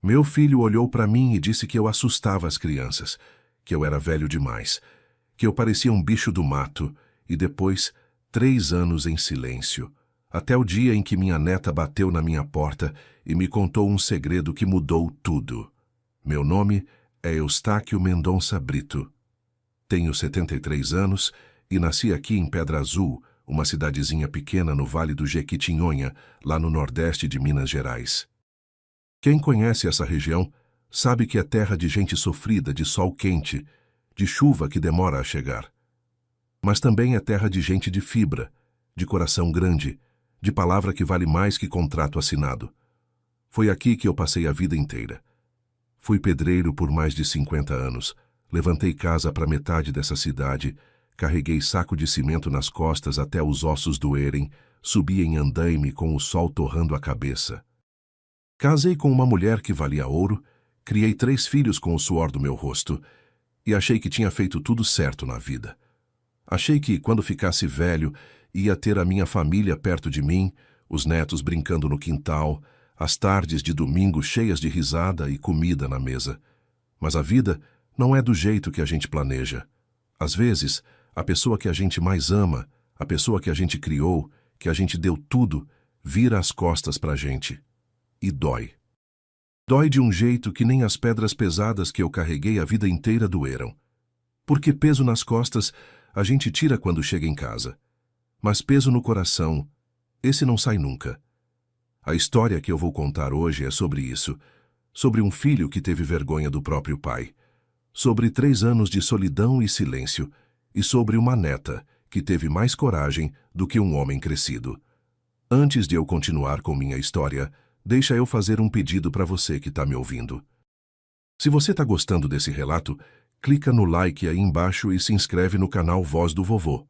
Meu filho olhou para mim e disse que eu assustava as crianças, que eu era velho demais, que eu parecia um bicho do mato, e depois, 3 anos em silêncio, até o dia em que minha neta bateu na minha porta e me contou um segredo que mudou tudo. Meu nome é Eustáquio Mendonça Brito. Tenho 73 anos e nasci aqui em Pedra Azul, uma cidadezinha pequena no Vale do Jequitinhonha, lá no nordeste de Minas Gerais. Quem conhece essa região sabe que é terra de gente sofrida, de sol quente, de chuva que demora a chegar. Mas também é terra de gente de fibra, de coração grande, de palavra que vale mais que contrato assinado. Foi aqui que eu passei a vida inteira. Fui pedreiro por mais de 50 anos, levantei casa para metade dessa cidade, carreguei saco de cimento nas costas até os ossos doerem, subi em andaime com o sol torrando a cabeça. Casei com uma mulher que valia ouro, criei 3 filhos com o suor do meu rosto e achei que tinha feito tudo certo na vida. Achei que, quando ficasse velho, ia ter a minha família perto de mim, os netos brincando no quintal, as tardes de domingo cheias de risada e comida na mesa. Mas a vida não é do jeito que a gente planeja. Às vezes, a pessoa que a gente mais ama, a pessoa que a gente criou, que a gente deu tudo, vira as costas pra gente. E dói. Dói de um jeito que nem as pedras pesadas que eu carreguei a vida inteira doeram. Porque peso nas costas a gente tira quando chega em casa. Mas peso no coração, esse não sai nunca. A história que eu vou contar hoje é sobre isso. Sobre um filho que teve vergonha do próprio pai. Sobre 3 anos de solidão e silêncio. E sobre uma neta que teve mais coragem do que um homem crescido. Antes de eu continuar com minha história, deixa eu fazer um pedido para você que está me ouvindo. Se você está gostando desse relato, clica no like aí embaixo e se inscreve no canal Voz do Vovô.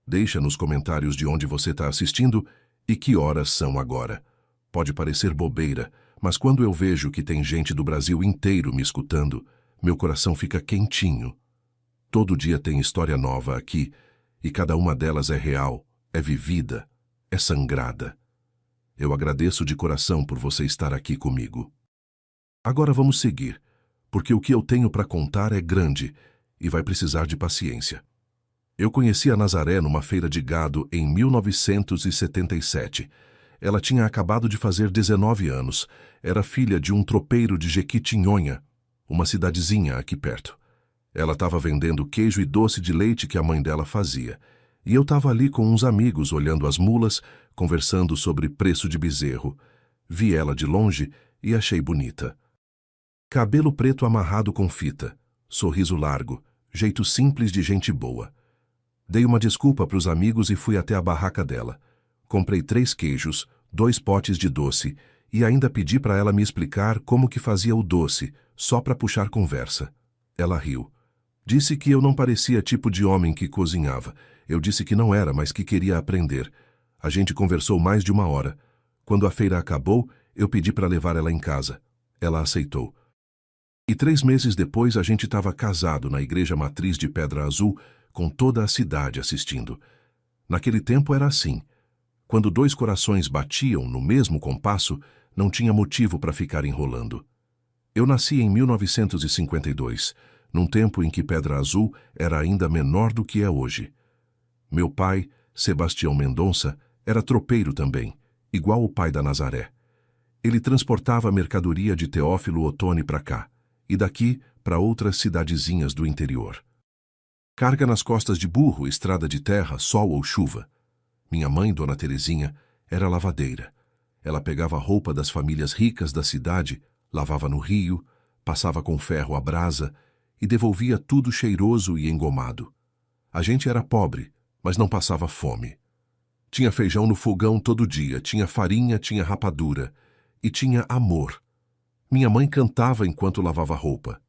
Deixa nos comentários de onde você está assistindo e que horas são agora. Pode parecer bobeira, mas quando eu vejo que tem gente do Brasil inteiro me escutando, meu coração fica quentinho. Todo dia tem história nova aqui, e cada uma delas é real, é vivida, é sangrada. Eu agradeço de coração por você estar aqui comigo. Agora vamos seguir, porque o que eu tenho para contar é grande e vai precisar de paciência. Eu conheci a Nazaré numa feira de gado em 1977. Ela tinha acabado de fazer 19 anos, era filha de um tropeiro de Jequitinhonha, uma cidadezinha aqui perto. Ela estava vendendo queijo e doce de leite que a mãe dela fazia. E eu estava ali com uns amigos olhando as mulas, conversando sobre preço de bezerro. Vi ela de longe e achei bonita. Cabelo preto amarrado com fita, sorriso largo, jeito simples de gente boa. Dei uma desculpa para os amigos e fui até a barraca dela. Comprei 3 queijos, 2 potes de doce e ainda pedi para ela me explicar como que fazia o doce, só para puxar conversa. Ela riu. Disse que eu não parecia tipo de homem que cozinhava. Eu disse que não era, mas que queria aprender. A gente conversou mais de 1 hora. Quando a feira acabou, eu pedi para levar ela em casa. Ela aceitou. E 3 meses depois a gente estava casado na igreja matriz de Pedra Azul, com toda a cidade assistindo. Naquele tempo era assim. Quando 2 corações batiam no mesmo compasso, não tinha motivo para ficar enrolando. Eu nasci em 1952, num tempo em que Pedra Azul era ainda menor do que é hoje. Meu pai, Sebastião Mendonça, era tropeiro também, igual o pai da Nazaré. Ele transportava mercadoria de Teófilo Otoni para cá, e daqui para outras cidadezinhas do interior. Carga nas costas de burro, estrada de terra, sol ou chuva. Minha mãe, Dona Terezinha, era lavadeira. Ela pegava a roupa das famílias ricas da cidade, lavava no rio, passava com ferro à brasa e devolvia tudo cheiroso e engomado. A gente era pobre, mas não passava fome. Tinha feijão no fogão todo dia, tinha farinha, tinha rapadura e tinha amor. Minha mãe cantava enquanto lavava roupa.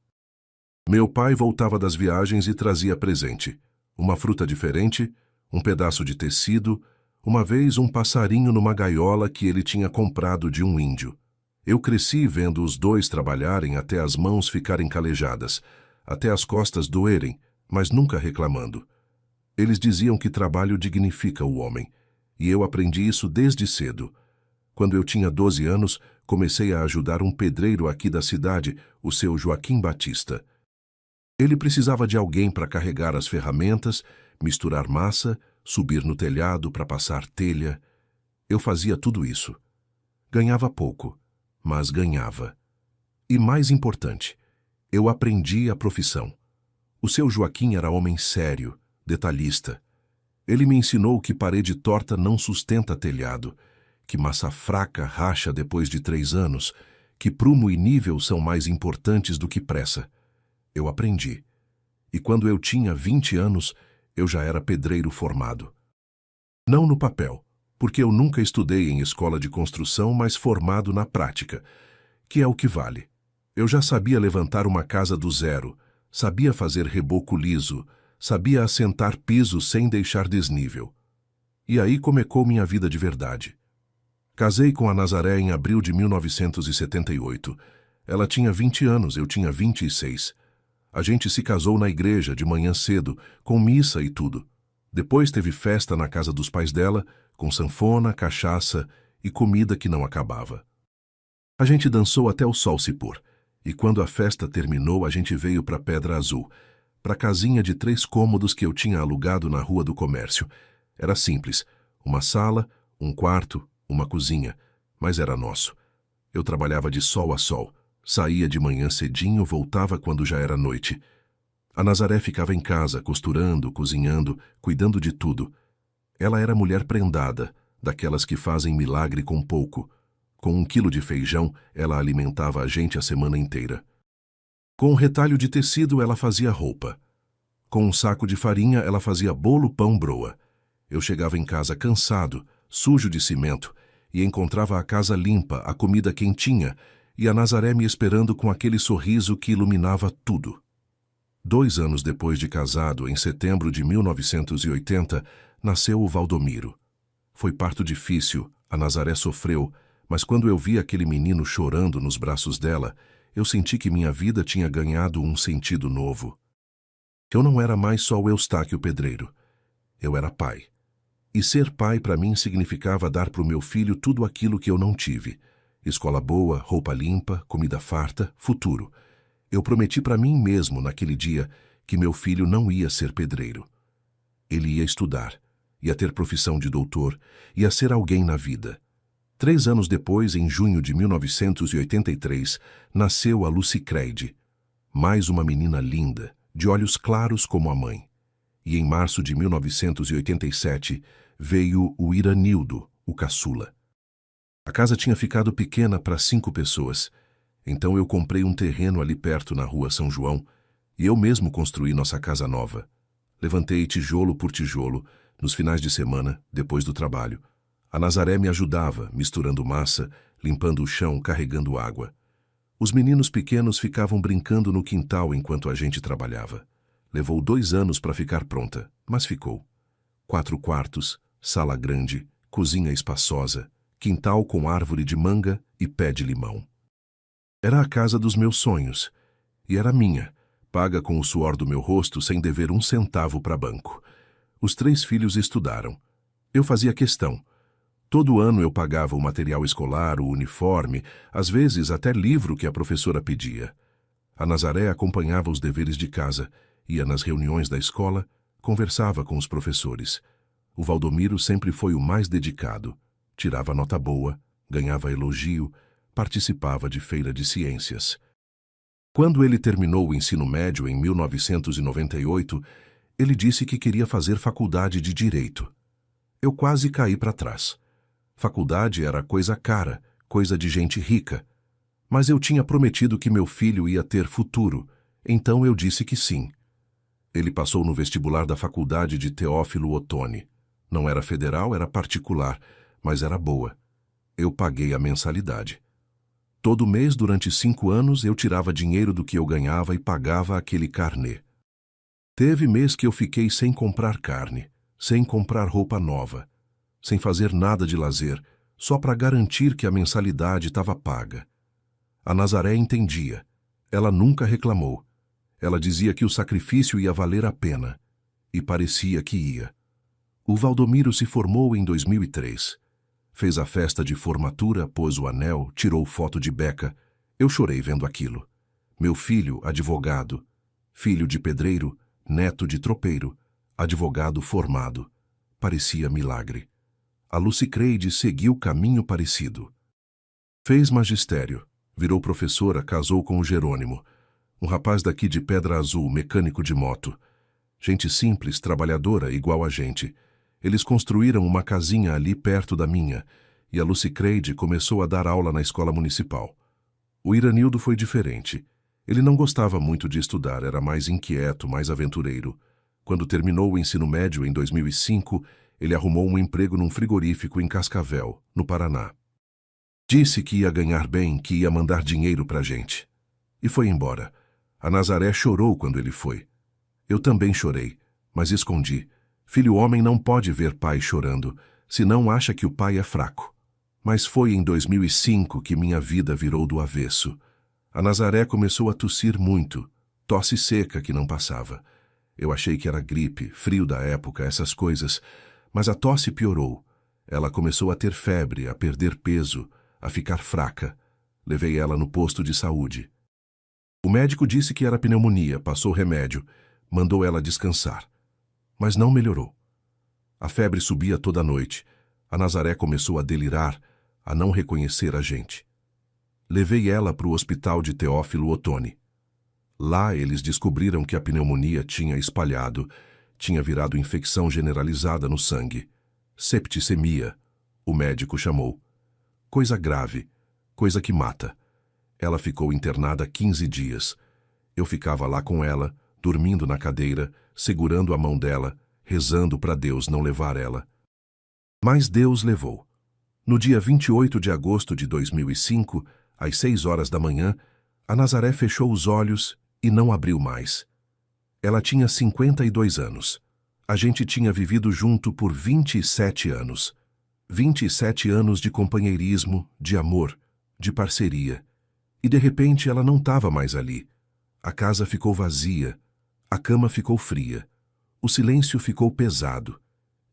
Meu pai voltava das viagens e trazia presente. Uma fruta diferente, um pedaço de tecido, uma vez um passarinho numa gaiola que ele tinha comprado de um índio. Eu cresci vendo os 2 trabalharem até as mãos ficarem calejadas, até as costas doerem, mas nunca reclamando. Eles diziam que trabalho dignifica o homem, e eu aprendi isso desde cedo. Quando eu tinha 12 anos, comecei a ajudar um pedreiro aqui da cidade, o seu Joaquim Batista. Ele precisava de alguém para carregar as ferramentas, misturar massa, subir no telhado para passar telha. Eu fazia tudo isso. Ganhava pouco, mas ganhava. E mais importante, eu aprendi a profissão. O seu Joaquim era homem sério, detalhista. Ele me ensinou que parede torta não sustenta telhado, que massa fraca racha depois de 3 anos, que prumo e nível são mais importantes do que pressa. Eu aprendi. E quando eu tinha 20 anos, eu já era pedreiro formado. Não no papel, porque eu nunca estudei em escola de construção, mas formado na prática, que é o que vale. Eu já sabia levantar uma casa do zero, sabia fazer reboco liso, sabia assentar piso sem deixar desnível. E aí começou minha vida de verdade. Casei com a Nazaré em abril de 1978. Ela tinha 20 anos, eu tinha 26. A gente se casou na igreja de manhã cedo, com missa e tudo. Depois teve festa na casa dos pais dela, com sanfona, cachaça e comida que não acabava. A gente dançou até o sol se pôr, e quando a festa terminou, a gente veio para Pedra Azul, para a casinha de 3 cômodos que eu tinha alugado na Rua do Comércio. Era simples, uma sala, um quarto, uma cozinha, mas era nosso. Eu trabalhava de sol a sol, saía de manhã cedinho, voltava quando já era noite. A Nazaré ficava em casa, costurando, cozinhando, cuidando de tudo. Ela era mulher prendada, daquelas que fazem milagre com pouco. Com 1 quilo de feijão, ela alimentava a gente a semana inteira. Com um retalho de tecido, ela fazia roupa. Com um saco de farinha, ela fazia bolo, pão, broa. Eu chegava em casa cansado, sujo de cimento, e encontrava a casa limpa, a comida quentinha, e a Nazaré me esperando com aquele sorriso que iluminava tudo. 2 anos depois de casado, em setembro de 1980, nasceu o Valdomiro. Foi parto difícil, a Nazaré sofreu, mas quando eu vi aquele menino chorando nos braços dela, eu senti que minha vida tinha ganhado um sentido novo. Eu não era mais só o Eustáquio pedreiro. Eu era pai. E ser pai para mim significava dar para o meu filho tudo aquilo que eu não tive. Escola boa, roupa limpa, comida farta, futuro. Eu prometi para mim mesmo naquele dia que meu filho não ia ser pedreiro. Ele ia estudar, ia ter profissão de doutor, ia ser alguém na vida. 3 anos depois, em junho de 1983, nasceu a Lucicreide, mais uma menina linda, de olhos claros como a mãe. E em março de 1987 veio o Iranildo, o caçula. A casa tinha ficado pequena para 5 pessoas, então eu comprei um terreno ali perto na rua São João e eu mesmo construí nossa casa nova. Levantei tijolo por tijolo, nos finais de semana, depois do trabalho. A Nazaré me ajudava, misturando massa, limpando o chão, carregando água. Os meninos pequenos ficavam brincando no quintal enquanto a gente trabalhava. Levou 2 anos para ficar pronta, mas ficou. 4 quartos, sala grande, cozinha espaçosa, quintal com árvore de manga e pé de limão. Era a casa dos meus sonhos, e era minha, paga com o suor do meu rosto sem dever 1 centavo para banco. Os 3 filhos estudaram. Eu fazia questão. Todo ano eu pagava o material escolar, o uniforme, às vezes até livro que a professora pedia. A Nazaré acompanhava os deveres de casa, ia nas reuniões da escola, conversava com os professores. O Valdomiro sempre foi o mais dedicado. Tirava nota boa, ganhava elogio, participava de feira de ciências. Quando ele terminou o ensino médio em 1998, ele disse que queria fazer faculdade de Direito. Eu quase caí para trás. Faculdade era coisa cara, coisa de gente rica. Mas eu tinha prometido que meu filho ia ter futuro, então eu disse que sim. Ele passou no vestibular da faculdade de Teófilo Otoni. Não era federal, era particular, mas era boa. Eu paguei a mensalidade. Todo mês, durante 5 anos, eu tirava dinheiro do que eu ganhava e pagava aquele carnê. Teve mês que eu fiquei sem comprar carne, sem comprar roupa nova, sem fazer nada de lazer, só para garantir que a mensalidade estava paga. A Nazaré entendia. Ela nunca reclamou. Ela dizia que o sacrifício ia valer a pena. E parecia que ia. O Valdomiro se formou em 2003. fez a festa de formatura, pôs o anel, tirou foto de Beca. Eu chorei vendo aquilo. Meu filho, advogado, filho de pedreiro, neto de tropeiro, advogado formado. Parecia milagre. A Lucicreide seguiu caminho parecido. Fez magistério, virou professora, casou com o Jerônimo, um rapaz daqui de Pedra Azul, mecânico de moto. Gente simples, trabalhadora, igual a gente. Eles construíram uma casinha ali perto da minha, e a Lucicreide começou a dar aula na escola municipal. O Iranildo foi diferente. Ele não gostava muito de estudar, era mais inquieto, mais aventureiro. Quando terminou o ensino médio, em 2005, ele arrumou um emprego num frigorífico em Cascavel, no Paraná. Disse que ia ganhar bem, que ia mandar dinheiro pra gente. E foi embora. A Nazaré chorou quando ele foi. Eu também chorei, mas escondi. Filho homem não pode ver pai chorando, senão acha que o pai é fraco. Mas foi em 2005 que minha vida virou do avesso. A Nazaré começou a tossir muito, tosse seca que não passava. Eu achei que era gripe, frio da época, essas coisas, mas a tosse piorou. Ela começou a ter febre, a perder peso, a ficar fraca. Levei ela no posto de saúde. O médico disse que era pneumonia, passou remédio, mandou ela descansar. Mas não melhorou. A febre subia toda noite. A Nazaré começou a delirar, a não reconhecer a gente. Levei ela para o hospital de Teófilo Otoni. Lá eles descobriram que a pneumonia tinha espalhado, tinha virado infecção generalizada no sangue. Septicemia, o médico chamou. Coisa grave, coisa que mata. Ela ficou internada 15 dias. Eu ficava lá com ela, dormindo na cadeira, segurando a mão dela, rezando para Deus não levar ela. Mas Deus levou. No dia 28 de agosto de 2005, às 6 horas da manhã, a Nazaré fechou os olhos e não abriu mais. Ela tinha 52 anos. A gente tinha vivido junto por 27 anos. 27 anos de companheirismo, de amor, de parceria. E de repente ela não estava mais ali. A casa ficou vazia. A cama ficou fria. O silêncio ficou pesado.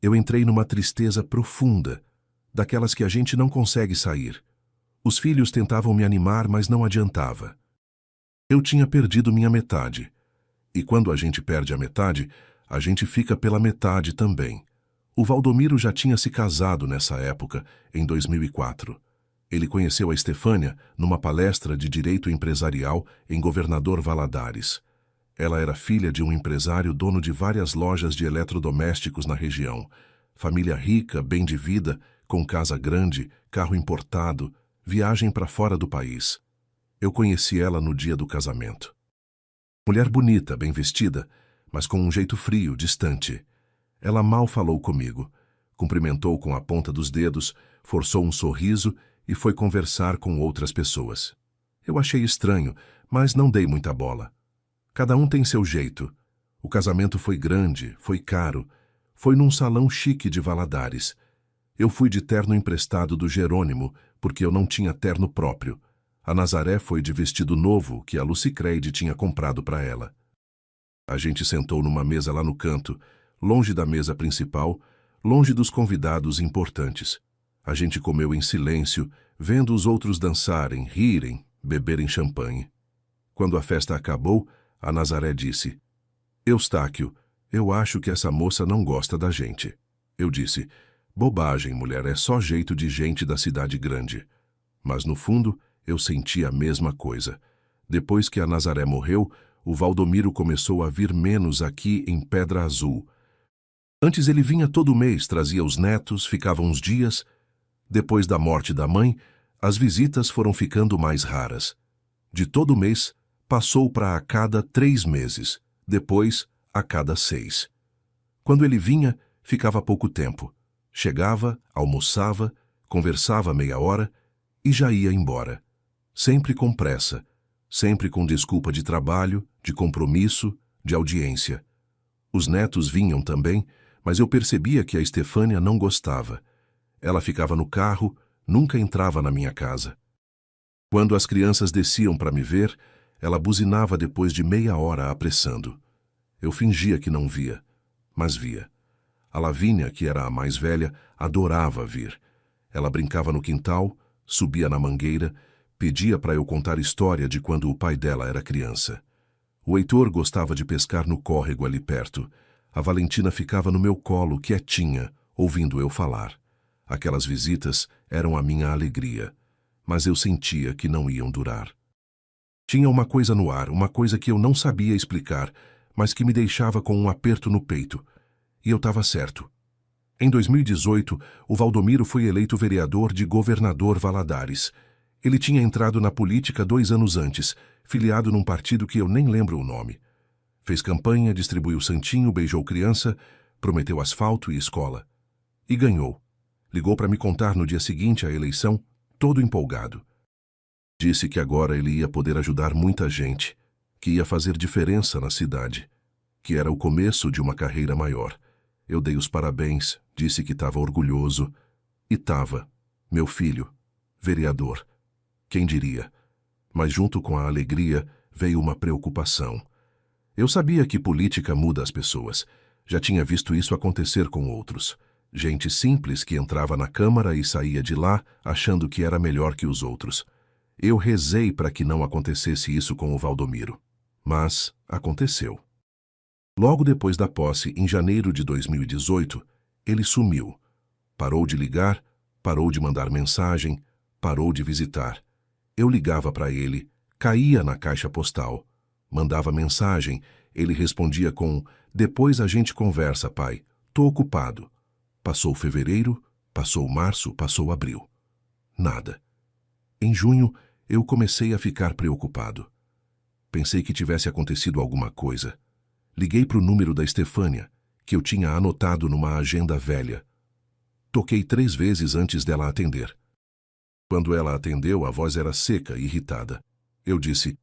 Eu entrei numa tristeza profunda, daquelas que a gente não consegue sair. Os filhos tentavam me animar, mas não adiantava. Eu tinha perdido minha metade. E quando a gente perde a metade, a gente fica pela metade também. O Valdomiro já tinha se casado nessa época, em 2004. Ele conheceu a Estefânia numa palestra de direito empresarial em Governador Valadares. Ela era filha de um empresário dono de várias lojas de eletrodomésticos na região. Família rica, bem de vida, com casa grande, carro importado, viagem para fora do país. Eu conheci ela no dia do casamento. Mulher bonita, bem vestida, mas com um jeito frio, distante. Ela mal falou comigo. Cumprimentou com a ponta dos dedos, forçou um sorriso e foi conversar com outras pessoas. Eu achei estranho, mas não dei muita bola. Cada um tem seu jeito. O casamento foi grande, foi caro. Foi num salão chique de Valadares. Eu fui de terno emprestado do Jerônimo, porque eu não tinha terno próprio. A Nazaré foi de vestido novo que a Lucicreide tinha comprado para ela. A gente sentou numa mesa lá no canto, longe da mesa principal, longe dos convidados importantes. A gente comeu em silêncio, vendo os outros dançarem, rirem, beberem champanhe. Quando a festa acabou, a Nazaré disse: Eustáquio, eu acho que essa moça não gosta da gente. Eu disse: bobagem, mulher, é só jeito de gente da cidade grande. Mas no fundo, eu senti a mesma coisa. Depois que a Nazaré morreu, o Valdomiro começou a vir menos aqui em Pedra Azul. Antes ele vinha todo mês, trazia os netos, ficava uns dias. Depois da morte da mãe, as visitas foram ficando mais raras. De todo mês, passou para a cada 3 meses, depois a cada 6. Quando ele vinha, ficava pouco tempo. Chegava, almoçava, conversava meia hora e já ia embora. Sempre com pressa, sempre com desculpa de trabalho, de compromisso, de audiência. Os netos vinham também, mas eu percebia que a Estefânia não gostava. Ela ficava no carro, nunca entrava na minha casa. Quando as crianças desciam para me ver, ela buzinava depois de meia hora apressando. Eu fingia que não via, mas via. A Lavínia, que era a mais velha, adorava vir. Ela brincava no quintal, subia na mangueira, pedia para eu contar história de quando o pai dela era criança. O Heitor gostava de pescar no córrego ali perto. A Valentina ficava no meu colo, quietinha, ouvindo eu falar. Aquelas visitas eram a minha alegria, mas eu sentia que não iam durar. Tinha uma coisa no ar, uma coisa que eu não sabia explicar, mas que me deixava com um aperto no peito. E eu estava certo. Em 2018, o Valdomiro foi eleito vereador de Governador Valadares. Ele tinha entrado na política 2 anos antes, filiado num partido que eu nem lembro o nome. Fez campanha, distribuiu santinho, beijou criança, prometeu asfalto e escola. E ganhou. Ligou para me contar no dia seguinte à eleição, todo empolgado. Disse que agora ele ia poder ajudar muita gente, que ia fazer diferença na cidade, que era o começo de uma carreira maior. Eu dei os parabéns, disse que estava orgulhoso. E estava. Meu filho, vereador. Quem diria? Mas junto com a alegria veio uma preocupação. Eu sabia que política muda as pessoas. Já tinha visto isso acontecer com outros. Gente simples que entrava na Câmara e saía de lá achando que era melhor que os outros. Eu rezei para que não acontecesse isso com o Valdomiro. Mas aconteceu. Logo depois da posse, em janeiro de 2018, ele sumiu. Parou de ligar, parou de mandar mensagem, parou de visitar. Eu ligava para ele, caía na caixa postal. Mandava mensagem, ele respondia com: "Depois a gente conversa, pai. Tô ocupado." Passou fevereiro, passou março, passou abril. Nada. Em junho, eu comecei a ficar preocupado. Pensei que tivesse acontecido alguma coisa. Liguei para o número da Estefânia, que eu tinha anotado numa agenda velha. Toquei 3 vezes antes dela atender. Quando ela atendeu, a voz era seca e irritada. Eu disse: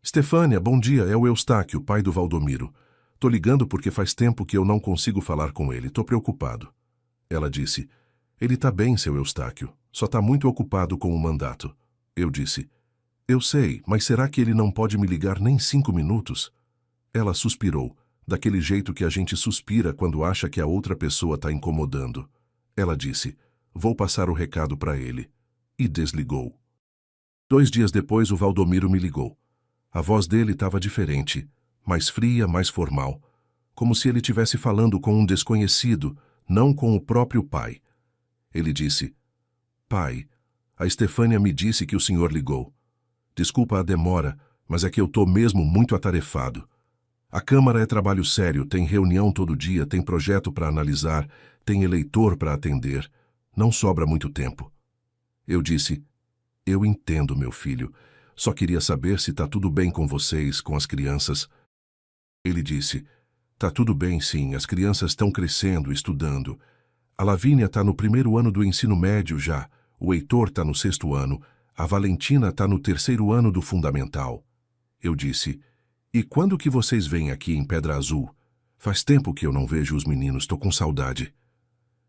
"Estefânia, bom dia, é o Eustáquio, pai do Valdomiro. Tô ligando porque faz tempo que eu não consigo falar com ele, tô preocupado." Ela disse: "Ele tá bem, seu Eustáquio, só tá muito ocupado com o mandato." Eu disse: "Eu sei, mas será que ele não pode me ligar nem 5 minutos?" Ela suspirou, daquele jeito que a gente suspira quando acha que a outra pessoa está incomodando. Ela disse: "Vou passar o recado para ele." E desligou. 2 dias depois, o Valdomiro me ligou. A voz dele estava diferente, mais fria, mais formal, como se ele estivesse falando com um desconhecido, não com o próprio pai. Ele disse: "Pai, a Estefânia me disse que o senhor ligou. Desculpa a demora, mas é que eu estou mesmo muito atarefado. A Câmara é trabalho sério, tem reunião todo dia, tem projeto para analisar, tem eleitor para atender. Não sobra muito tempo." Eu disse: "Eu entendo, meu filho. Só queria saber se está tudo bem com vocês, com as crianças." Ele disse: "Tá tudo bem, sim, as crianças estão crescendo, estudando. A Lavínia está no 1º ano do ensino médio já, o Heitor está no 6º ano, a Valentina está no 3º ano do fundamental." Eu disse: "E quando que vocês vêm aqui em Pedra Azul? Faz tempo que eu não vejo os meninos, tô com saudade."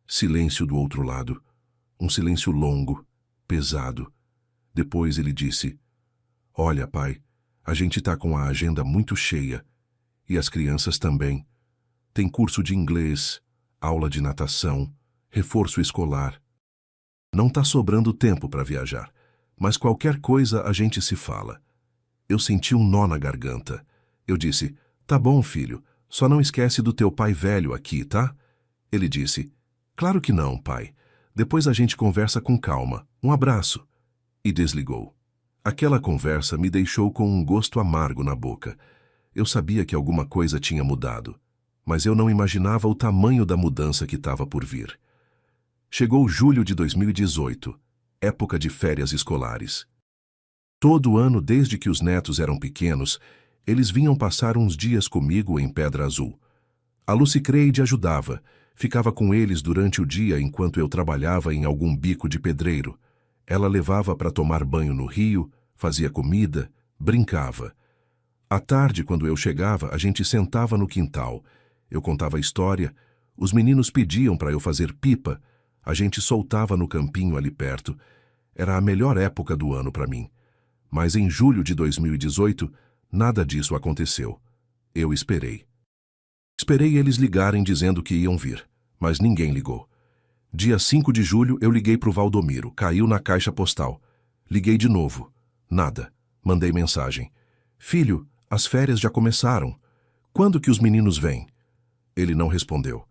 Silêncio do outro lado. Um silêncio longo, pesado. Depois ele disse: "Olha, pai, a gente tá com a agenda muito cheia. E as crianças também. Tem curso de inglês, aula de natação, reforço escolar. Não tá sobrando tempo para viajar, mas qualquer coisa a gente se fala." Eu senti um nó na garganta. Eu disse: "Tá bom, filho, só não esquece do teu pai velho aqui, tá?" Ele disse: "Claro que não, pai. Depois a gente conversa com calma. Um abraço." E desligou. Aquela conversa me deixou com um gosto amargo na boca. Eu sabia que alguma coisa tinha mudado, mas eu não imaginava o tamanho da mudança que estava por vir. Chegou julho de 2018, época de férias escolares. Todo ano, desde que os netos eram pequenos, eles vinham passar uns dias comigo em Pedra Azul. A Lucicreide ajudava, ficava com eles durante o dia enquanto eu trabalhava em algum bico de pedreiro. Ela levava para tomar banho no rio, fazia comida, brincava. À tarde, quando eu chegava, a gente sentava no quintal. Eu contava história, os meninos pediam para eu fazer pipa, a gente soltava no campinho ali perto. Era a melhor época do ano para mim. Mas em julho de 2018, nada disso aconteceu. Eu esperei. Esperei eles ligarem dizendo que iam vir, mas ninguém ligou. Dia 5 de julho, eu liguei para o Valdomiro. Caiu na caixa postal. Liguei de novo. Nada. Mandei mensagem. Filho, as férias já começaram. Quando que os meninos vêm? Ele não respondeu.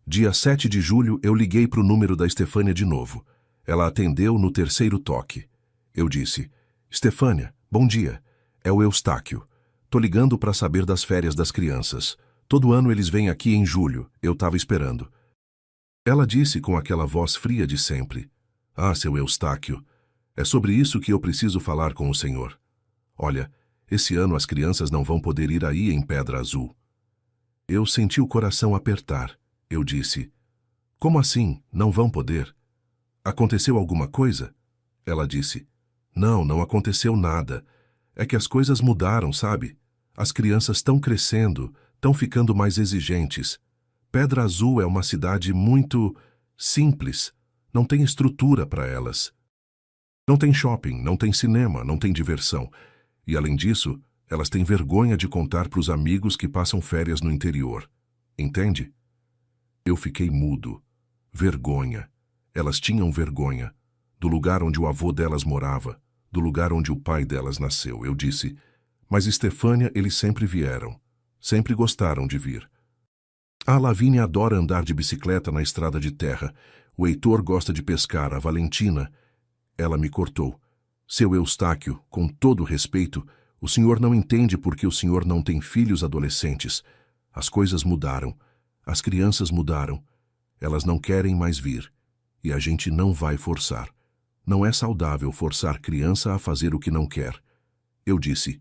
Dia 7 de julho, eu liguei para o número da Estefânia de novo. Ela atendeu no terceiro toque. Eu disse, Estefânia, bom dia. É o Eustáquio. Tô ligando para saber das férias das crianças. Todo ano eles vêm aqui em julho. Eu estava esperando. Ela disse com aquela voz fria de sempre. Ah, seu Eustáquio, é sobre isso que eu preciso falar com o senhor. Olha, esse ano as crianças não vão poder ir aí em Pedra Azul. Eu senti o coração apertar. Eu disse, como assim, não vão poder? Aconteceu alguma coisa? Ela disse, não aconteceu nada. É que as coisas mudaram, sabe? As crianças estão crescendo, estão ficando mais exigentes. Pedra Azul é uma cidade muito simples, não tem estrutura para elas. Não tem shopping, não tem cinema, não tem diversão. E além disso, elas têm vergonha de contar para os amigos que passam férias no interior. Entende? Eu fiquei mudo. Vergonha. Elas tinham vergonha. Do lugar onde o avô delas morava, do lugar onde o pai delas nasceu. Eu disse, mas Estefânia, eles sempre vieram. Sempre gostaram de vir. A Lavínia adora andar de bicicleta na estrada de terra. O Heitor gosta de pescar. A Valentina... Ela me cortou. Seu Eustáquio, com todo respeito, o senhor não entende porque o senhor não tem filhos adolescentes. As coisas mudaram. As crianças mudaram. Elas não querem mais vir. E a gente não vai forçar. Não é saudável forçar criança a fazer o que não quer. Eu disse,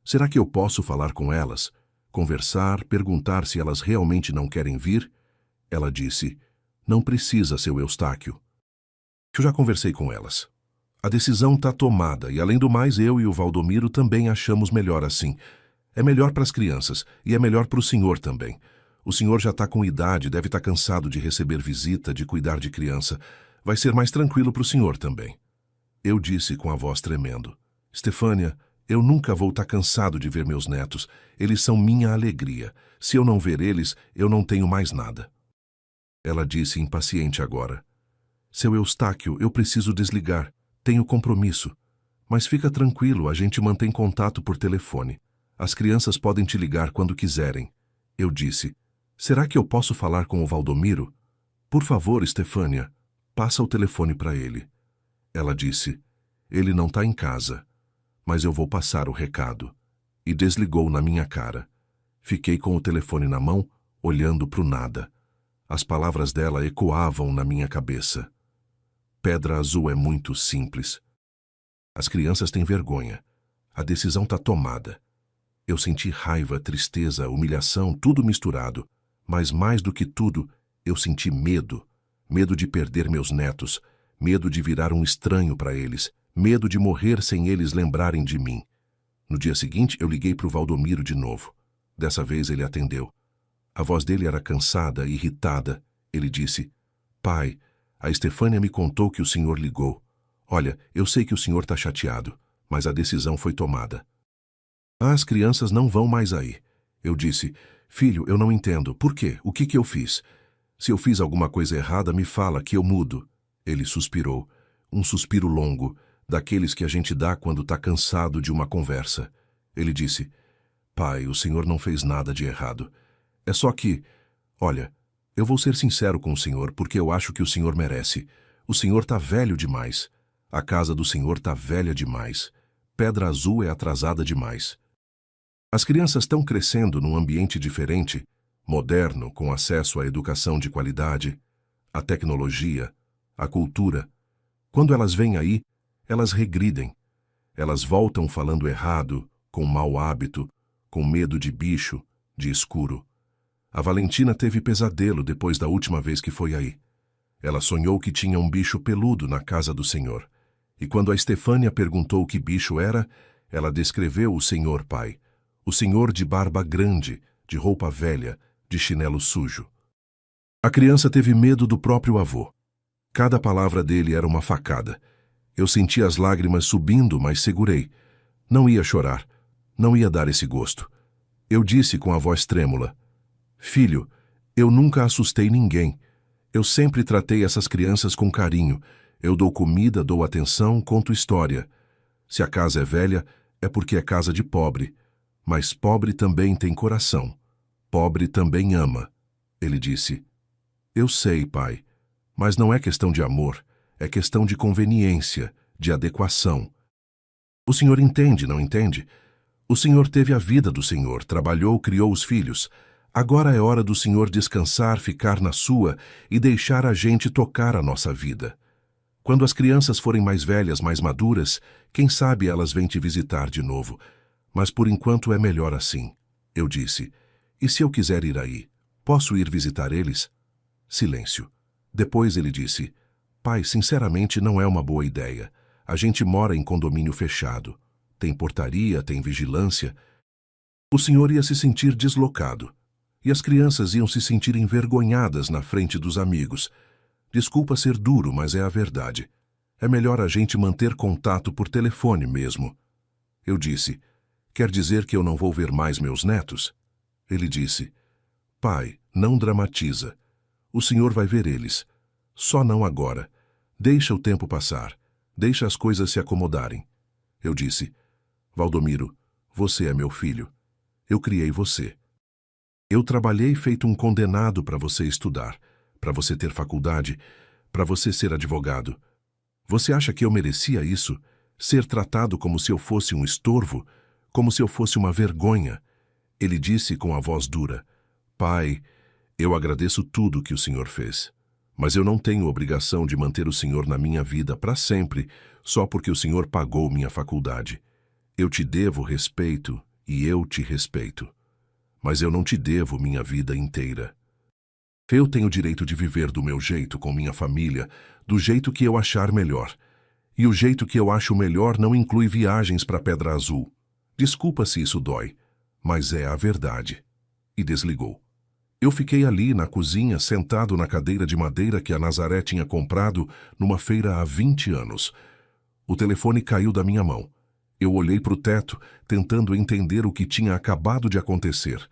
será que eu posso falar com elas? Conversar, perguntar se elas realmente não querem vir? Ela disse, não precisa, seu Eustáquio. Eu já conversei com elas. A decisão está tomada e, além do mais, eu e o Valdomiro também achamos melhor assim. É melhor para as crianças e é melhor para o senhor também. O senhor já está com idade, deve estar cansado de receber visita, de cuidar de criança. Vai ser mais tranquilo para o senhor também. Eu disse com a voz tremendo, Estefânia, eu nunca vou estar cansado de ver meus netos. Eles são minha alegria. Se eu não ver eles, eu não tenho mais nada. Ela disse impaciente agora. Seu Eustáquio, eu preciso desligar. Tenho compromisso. Mas fica tranquilo, a gente mantém contato por telefone. As crianças podem te ligar quando quiserem. Eu disse, será que eu posso falar com o Valdomiro? Por favor, Estefânia, passa o telefone para ele. Ela disse, ele não está em casa. Mas eu vou passar o recado. E desligou na minha cara. Fiquei com o telefone na mão, olhando para o nada. As palavras dela ecoavam na minha cabeça. Pedra Azul é muito simples. As crianças têm vergonha. A decisão está tomada. Eu senti raiva, tristeza, humilhação, tudo misturado. Mas mais do que tudo, eu senti medo. Medo de perder meus netos. Medo de virar um estranho para eles. Medo de morrer sem eles lembrarem de mim. No dia seguinte, eu liguei para o Valdomiro de novo. Dessa vez ele atendeu. A voz dele era cansada, irritada. Ele disse, pai, a Estefânia me contou que o senhor ligou. Olha, eu sei que o senhor está chateado, mas a decisão foi tomada. As crianças não vão mais aí. Eu disse, filho, eu não entendo. Por quê? O que eu fiz? Se eu fiz alguma coisa errada, me fala que eu mudo. Ele suspirou. Um suspiro longo, daqueles que a gente dá quando está cansado de uma conversa. Ele disse, pai, o senhor não fez nada de errado. É só que, olha, eu vou ser sincero com o senhor porque eu acho que o senhor merece. O senhor está velho demais. A casa do senhor está velha demais. Pedra Azul é atrasada demais. As crianças estão crescendo num ambiente diferente, moderno, com acesso à educação de qualidade, à tecnologia, à cultura. Quando elas vêm aí, elas regridem. Elas voltam falando errado, com mau hábito, com medo de bicho, de escuro. A Valentina teve pesadelo depois da última vez que foi aí. Ela sonhou que tinha um bicho peludo na casa do senhor. E quando a Estefânia perguntou que bicho era, ela descreveu o senhor pai. O senhor de barba grande, de roupa velha, de chinelo sujo. A criança teve medo do próprio avô. Cada palavra dele era uma facada. Eu senti as lágrimas subindo, mas segurei. Não ia chorar. Não ia dar esse gosto. Eu disse com a voz trêmula, filho, eu nunca assustei ninguém. Eu sempre tratei essas crianças com carinho. Eu dou comida, dou atenção, conto história. Se a casa é velha, é porque é casa de pobre. Mas pobre também tem coração. Pobre também ama. Ele disse: Eu sei, pai, mas não é questão de amor, é questão de conveniência, de adequação. O senhor entende, não entende? O senhor teve a vida do senhor, trabalhou, criou os filhos. Agora é hora do senhor descansar, ficar na sua e deixar a gente tocar a nossa vida. Quando as crianças forem mais velhas, mais maduras, quem sabe elas vêm te visitar de novo. Mas por enquanto é melhor assim. Eu disse: E se eu quiser ir aí, posso ir visitar eles? Silêncio. Depois ele disse: Pai, sinceramente não é uma boa ideia. A gente mora em condomínio fechado. Tem portaria, tem vigilância. O senhor ia se sentir deslocado. E as crianças iam se sentir envergonhadas na frente dos amigos. Desculpa ser duro, mas é a verdade. É melhor a gente manter contato por telefone mesmo. Eu disse: Quer dizer que eu não vou ver mais meus netos? Ele disse: Pai, não dramatiza. O senhor vai ver eles. Só não agora. Deixa o tempo passar. Deixa as coisas se acomodarem. Eu disse: Valdomiro, você é meu filho. Eu criei você. Eu trabalhei feito um condenado para você estudar, para você ter faculdade, para você ser advogado. Você acha que eu merecia isso? Ser tratado como se eu fosse um estorvo? Como se eu fosse uma vergonha? Ele disse com a voz dura: Pai, eu agradeço tudo que o senhor fez. Mas eu não tenho obrigação de manter o senhor na minha vida para sempre, só porque o senhor pagou minha faculdade. Eu te devo respeito e eu te respeito. Mas eu não te devo minha vida inteira. Eu tenho o direito de viver do meu jeito, com minha família, do jeito que eu achar melhor. E o jeito que eu acho melhor não inclui viagens para Pedra Azul. Desculpa se isso dói, mas é a verdade. E desligou. Eu fiquei ali na cozinha, sentado na cadeira de madeira que a Nazaré tinha comprado numa feira há 20 anos. O telefone caiu da minha mão. Eu olhei para o teto, tentando entender o que tinha acabado de acontecer.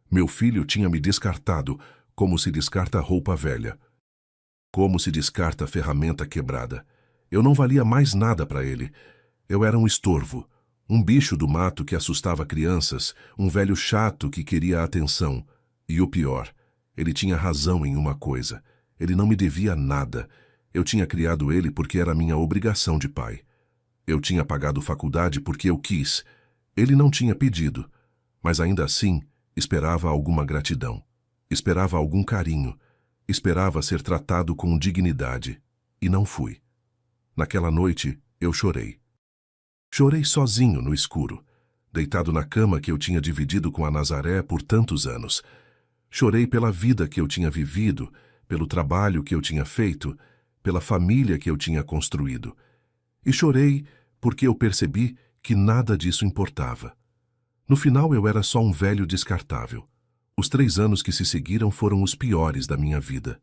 Meu filho tinha me descartado, como se descarta roupa velha. Como se descarta ferramenta quebrada. Eu não valia mais nada para ele. Eu era um estorvo, um bicho do mato que assustava crianças, um velho chato que queria atenção. E o pior, ele tinha razão em uma coisa. Ele não me devia nada. Eu tinha criado ele porque era minha obrigação de pai. Eu tinha pagado faculdade porque eu quis. Ele não tinha pedido, mas ainda assim esperava alguma gratidão. Esperava algum carinho. Esperava ser tratado com dignidade. E não fui. Naquela noite, eu chorei. Chorei sozinho no escuro, deitado na cama que eu tinha dividido com a Nazaré por tantos anos. Chorei pela vida que eu tinha vivido, pelo trabalho que eu tinha feito, pela família que eu tinha construído. E chorei porque eu percebi que nada disso importava. No final, eu era só um velho descartável. Os 3 anos que se seguiram foram os piores da minha vida.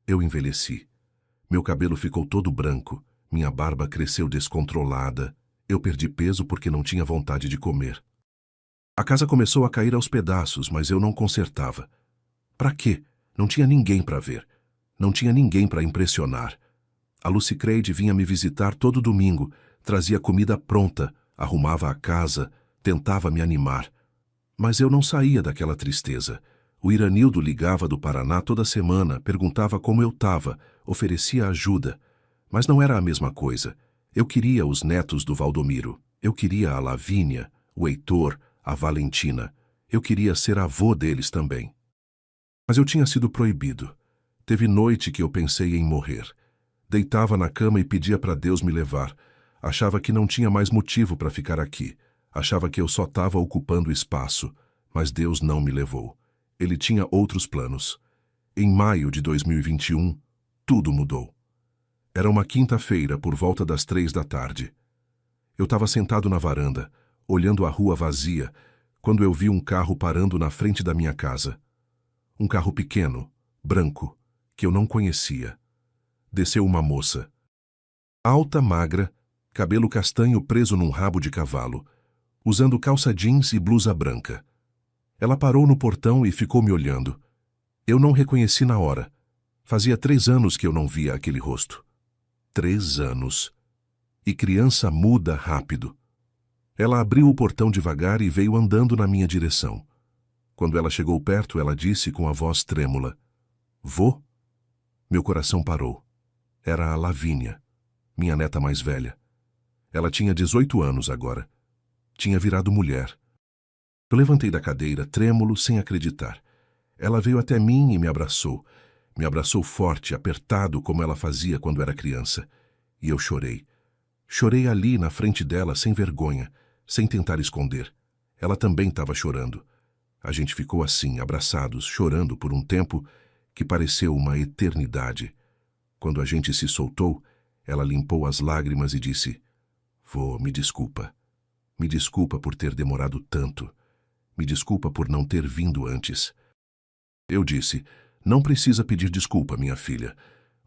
Eu envelheci. Meu cabelo ficou todo branco, minha barba cresceu descontrolada, eu perdi peso porque não tinha vontade de comer. A casa começou a cair aos pedaços, mas eu não consertava. Para quê? Não tinha ninguém para ver. Não tinha ninguém para impressionar. A Lucy Creide vinha me visitar todo domingo, trazia comida pronta, arrumava a casa, tentava me animar. Mas eu não saía daquela tristeza. O Iranildo ligava do Paraná toda semana, perguntava como eu estava, oferecia ajuda. Mas não era a mesma coisa. Eu queria os netos do Valdomiro. Eu queria a Lavínia, o Heitor, a Valentina. Eu queria ser avô deles também. Mas eu tinha sido proibido. Teve noite que eu pensei em morrer. Deitava na cama e pedia para Deus me levar. Achava que não tinha mais motivo para ficar aqui. Achava que eu só estava ocupando espaço. Mas Deus não me levou. Ele tinha outros planos. Em maio de 2021, tudo mudou. Era uma quinta-feira, por volta das 3 da tarde. Eu estava sentado na varanda, olhando a rua vazia, quando eu vi um carro parando na frente da minha casa. Um carro pequeno, branco, que eu não conhecia. Desceu uma moça. Alta, magra, cabelo castanho preso num rabo de cavalo, usando calça jeans e blusa branca. Ela parou no portão e ficou me olhando. Eu não reconheci na hora. Fazia 3 anos que eu não via aquele rosto. 3 anos. E criança muda rápido. Ela abriu o portão devagar e veio andando na minha direção. Quando ela chegou perto, ela disse com a voz trêmula: "Vô?" Meu coração parou. Era a Lavínia, minha neta mais velha. Ela tinha 18 anos agora. Tinha virado mulher. Eu levantei da cadeira, trêmulo, sem acreditar. Ela veio até mim e me abraçou. Me abraçou forte, apertado como ela fazia quando era criança. E eu chorei. Chorei ali na frente dela, sem vergonha, sem tentar esconder. Ela também estava chorando. A gente ficou assim, abraçados, chorando por um tempo que pareceu uma eternidade. Quando a gente se soltou, ela limpou as lágrimas e disse: "Vô, me desculpa. Me desculpa por ter demorado tanto. Me desculpa por não ter vindo antes." Eu disse: "Não precisa pedir desculpa, minha filha.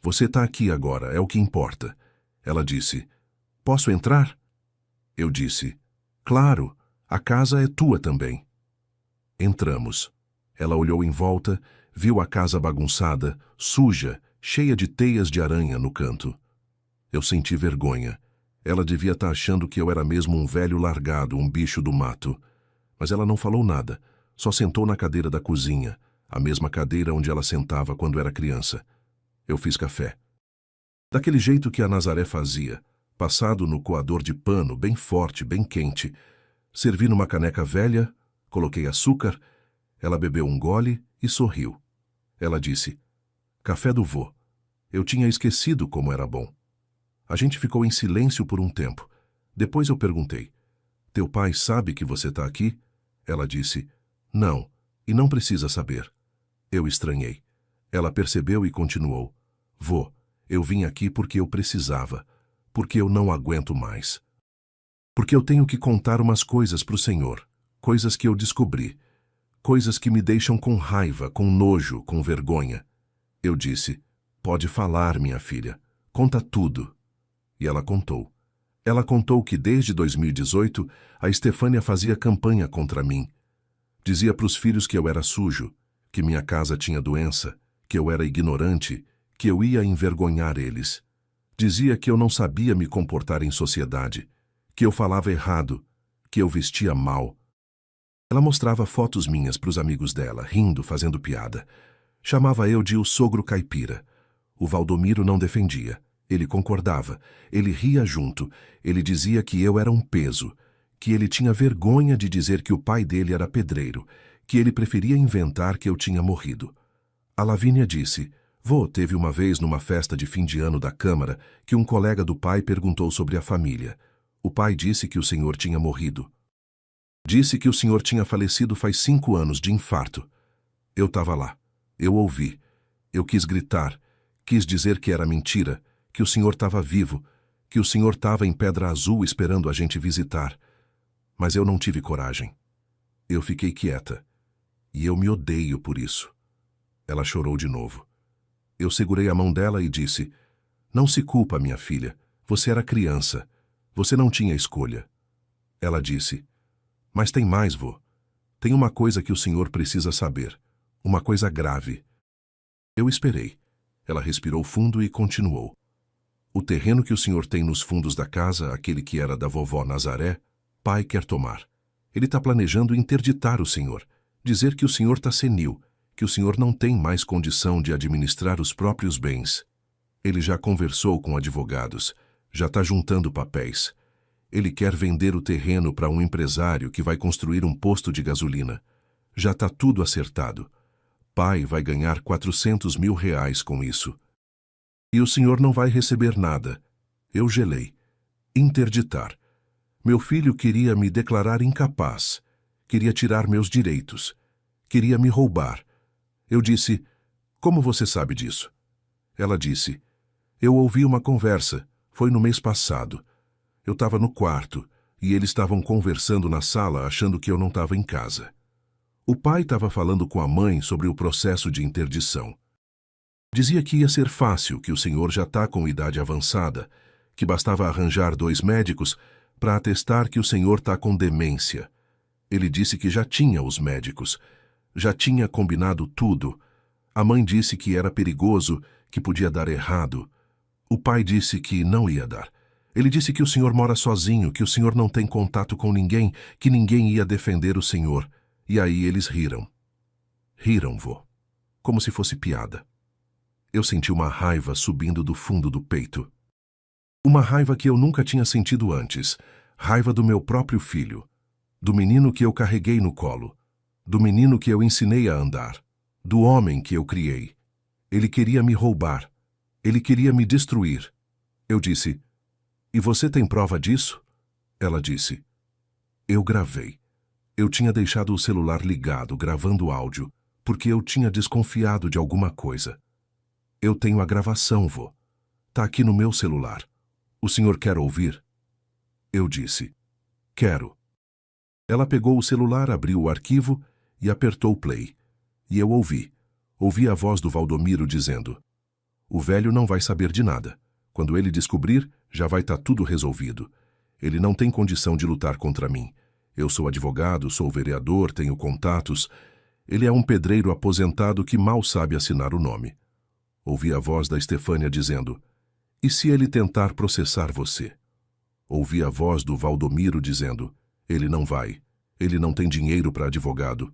Você está aqui agora, é o que importa." Ela disse: "Posso entrar?" Eu disse: "Claro, a casa é tua também." Entramos. Ela olhou em volta, viu a casa bagunçada, suja, cheia de teias de aranha no canto. Eu senti vergonha. Ela devia estar achando que eu era mesmo um velho largado, um bicho do mato. Mas ela não falou nada, só sentou na cadeira da cozinha, a mesma cadeira onde ela sentava quando era criança. Eu fiz café. Daquele jeito que a Nazaré fazia, passado no coador de pano, bem forte, bem quente. Servi numa caneca velha, coloquei açúcar. Ela bebeu um gole e sorriu. Ela disse: "Café do vô." Eu tinha esquecido como era bom. A gente ficou em silêncio por um tempo. Depois eu perguntei: "Teu pai sabe que você está aqui?" Ela disse: "Não, e não precisa saber." Eu estranhei. Ela percebeu e continuou: "Vô, eu vim aqui porque eu precisava, porque eu não aguento mais. Porque eu tenho que contar umas coisas para o Senhor, coisas que eu descobri, coisas que me deixam com raiva, com nojo, com vergonha." Eu disse: "Pode falar, minha filha, conta tudo." E ela contou. Ela contou que desde 2018 a Estefânia fazia campanha contra mim. Dizia para os filhos que eu era sujo, que minha casa tinha doença, que eu era ignorante, que eu ia envergonhar eles. Dizia que eu não sabia me comportar em sociedade, que eu falava errado, que eu vestia mal. Ela mostrava fotos minhas para os amigos dela, rindo, fazendo piada. Chamava eu de o sogro caipira. O Valdomiro não defendia. Ele concordava. Ele ria junto. Ele dizia que eu era um peso, que ele tinha vergonha de dizer que o pai dele era pedreiro, que ele preferia inventar que eu tinha morrido. A Lavínia disse: "Vô, teve uma vez numa festa de fim de ano da Câmara que um colega do pai perguntou sobre a família. O pai disse que o senhor tinha morrido. Disse que o senhor tinha falecido faz 5 anos de infarto." Eu estava lá. Eu ouvi. Eu quis gritar. Quis dizer que era mentira, que o senhor estava vivo, que o senhor estava em Pedra Azul esperando a gente visitar. Mas eu não tive coragem. Eu fiquei quieta. E eu me odeio por isso. Ela chorou de novo. Eu segurei a mão dela e disse: "Não se culpa, minha filha. Você era criança. Você não tinha escolha." Ela disse: "Mas tem mais, vô. Tem uma coisa que o senhor precisa saber. Uma coisa grave." Eu esperei. Ela respirou fundo e continuou: "O terreno que o senhor tem nos fundos da casa, aquele que era da vovó Nazaré, pai quer tomar. Ele está planejando interditar o senhor, dizer que o senhor está senil, que o senhor não tem mais condição de administrar os próprios bens. Ele já conversou com advogados, já está juntando papéis. Ele quer vender o terreno para um empresário que vai construir um posto de gasolina. Já está tudo acertado. Pai vai ganhar 400 mil reais com isso. E o senhor não vai receber nada." Eu gelei. Interditar. Meu filho queria me declarar incapaz. Queria tirar meus direitos. Queria me roubar. Eu disse: "Como você sabe disso?" Ela disse: "Eu ouvi uma conversa. Foi no mês passado. Eu estava no quarto e eles estavam conversando na sala achando que eu não estava em casa. O pai estava falando com a mãe sobre o processo de interdição. Dizia que ia ser fácil, que o senhor já está com idade avançada, que bastava arranjar 2 médicos para atestar que o senhor está com demência. Ele disse que já tinha os médicos, já tinha combinado tudo. A mãe disse que era perigoso, que podia dar errado. O pai disse que não ia dar. Ele disse que o senhor mora sozinho, que o senhor não tem contato com ninguém, que ninguém ia defender o senhor. E aí eles riram. Riram, vô. Como se fosse piada. Eu senti uma raiva subindo do fundo do peito. Uma raiva que eu nunca tinha sentido antes. Raiva do meu próprio filho. Do menino que eu carreguei no colo. Do menino que eu ensinei a andar. Do homem que eu criei. Ele queria me roubar. Ele queria me destruir. Eu disse, e você tem prova disso? Ela disse, eu gravei. Eu tinha deixado o celular ligado, gravando áudio, porque eu tinha desconfiado de alguma coisa. Eu tenho a gravação, vô. Tá aqui no meu celular. O senhor quer ouvir? Eu disse, quero. Ela pegou o celular, abriu o arquivo e apertou o play. E eu ouvi. Ouvi a voz do Valdomiro dizendo, o velho não vai saber de nada. Quando ele descobrir, já vai estar tudo resolvido. Ele não tem condição de lutar contra mim. Eu sou advogado, sou vereador, tenho contatos. Ele é um pedreiro aposentado que mal sabe assinar o nome. Ouvi a voz da Estefânia dizendo, e se ele tentar processar você? Ouvi a voz do Valdomiro dizendo, ele não vai. Ele não tem dinheiro para advogado.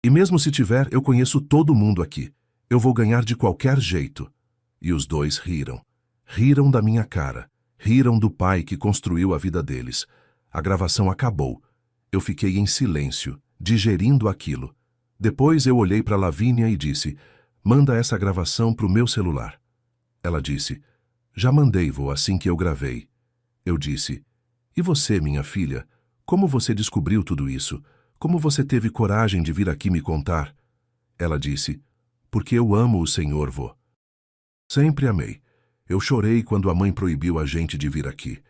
E mesmo se tiver, eu conheço todo mundo aqui. Eu vou ganhar de qualquer jeito. E os dois riram. Riram da minha cara. Riram do pai que construiu a vida deles. A gravação acabou. Eu fiquei em silêncio, digerindo aquilo. Depois eu olhei para Lavínia e disse, manda essa gravação pro meu celular. Ela disse, já mandei, vô, assim que eu gravei. Eu disse, e você, minha filha? Como você descobriu tudo isso? Como você teve coragem de vir aqui me contar? Ela disse, porque eu amo o senhor, vô. Sempre amei. Eu chorei quando a mãe proibiu a gente de vir aqui.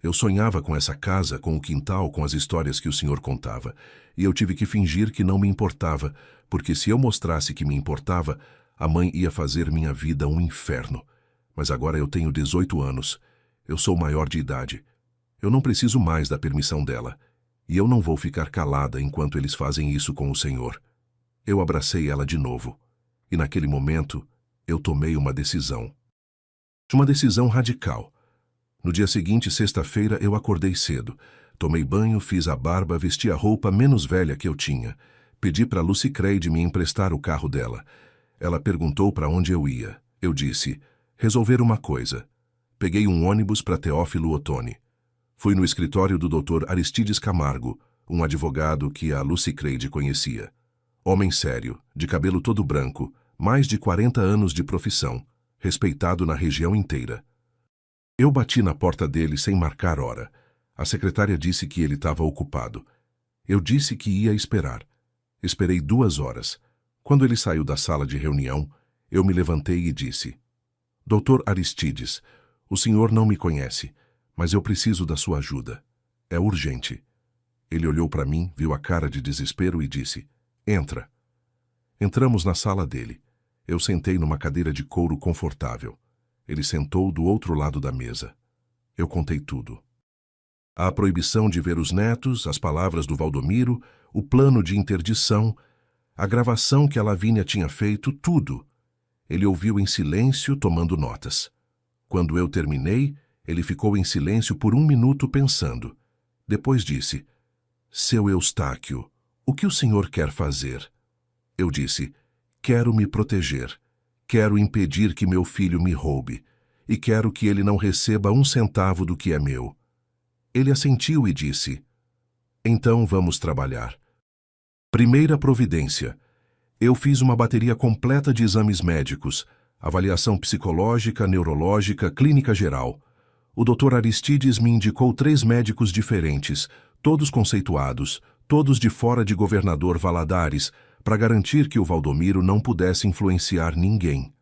Eu sonhava com essa casa, com o quintal, com as histórias que o senhor contava. E eu tive que fingir que não me importava, porque se eu mostrasse que me importava, a mãe ia fazer minha vida um inferno. Mas agora eu tenho 18 anos. Eu sou maior de idade. Eu não preciso mais da permissão dela. E eu não vou ficar calada enquanto eles fazem isso com o senhor. Eu abracei ela de novo. E naquele momento, eu tomei uma decisão. Uma decisão radical. No dia seguinte, sexta-feira, eu acordei cedo. Tomei banho, fiz a barba, vesti a roupa menos velha que eu tinha. Pedi para Lucy Creide me emprestar o carro dela. Ela perguntou para onde eu ia. Eu disse, resolver uma coisa. Peguei um ônibus para Teófilo Otoni. Fui no escritório do Dr. Aristides Camargo, um advogado que a Lucy Creide conhecia. Homem sério, de cabelo todo branco, mais de 40 anos de profissão, respeitado na região inteira. Eu bati na porta dele sem marcar hora. A secretária disse que ele estava ocupado. Eu disse que ia esperar. Esperei 2 horas. Quando ele saiu da sala de reunião, eu me levantei e disse, Dr. Aristides, o senhor não me conhece, mas eu preciso da sua ajuda. É urgente. Ele olhou para mim, viu a cara de desespero e disse, entra. Entramos na sala dele. Eu sentei numa cadeira de couro confortável. Ele sentou do outro lado da mesa. Eu contei tudo. A proibição de ver os netos, as palavras do Valdomiro, o plano de interdição, a gravação que a Lavínia tinha feito, tudo. Ele ouviu em silêncio, tomando notas. Quando eu terminei, ele ficou em silêncio por 1 minuto pensando. Depois disse, seu Eustáquio, o que o senhor quer fazer? Eu disse, quero me proteger. Quero impedir que meu filho me roube. E quero que ele não receba 1 centavo do que é meu. Ele assentiu e disse, então vamos trabalhar. Primeira providência. Eu fiz uma bateria completa de exames médicos, avaliação psicológica, neurológica, clínica geral. O Dr. Aristides me indicou 3 médicos diferentes, todos conceituados, todos de fora de Governador Valadares, para garantir que o Valdomiro não pudesse influenciar ninguém.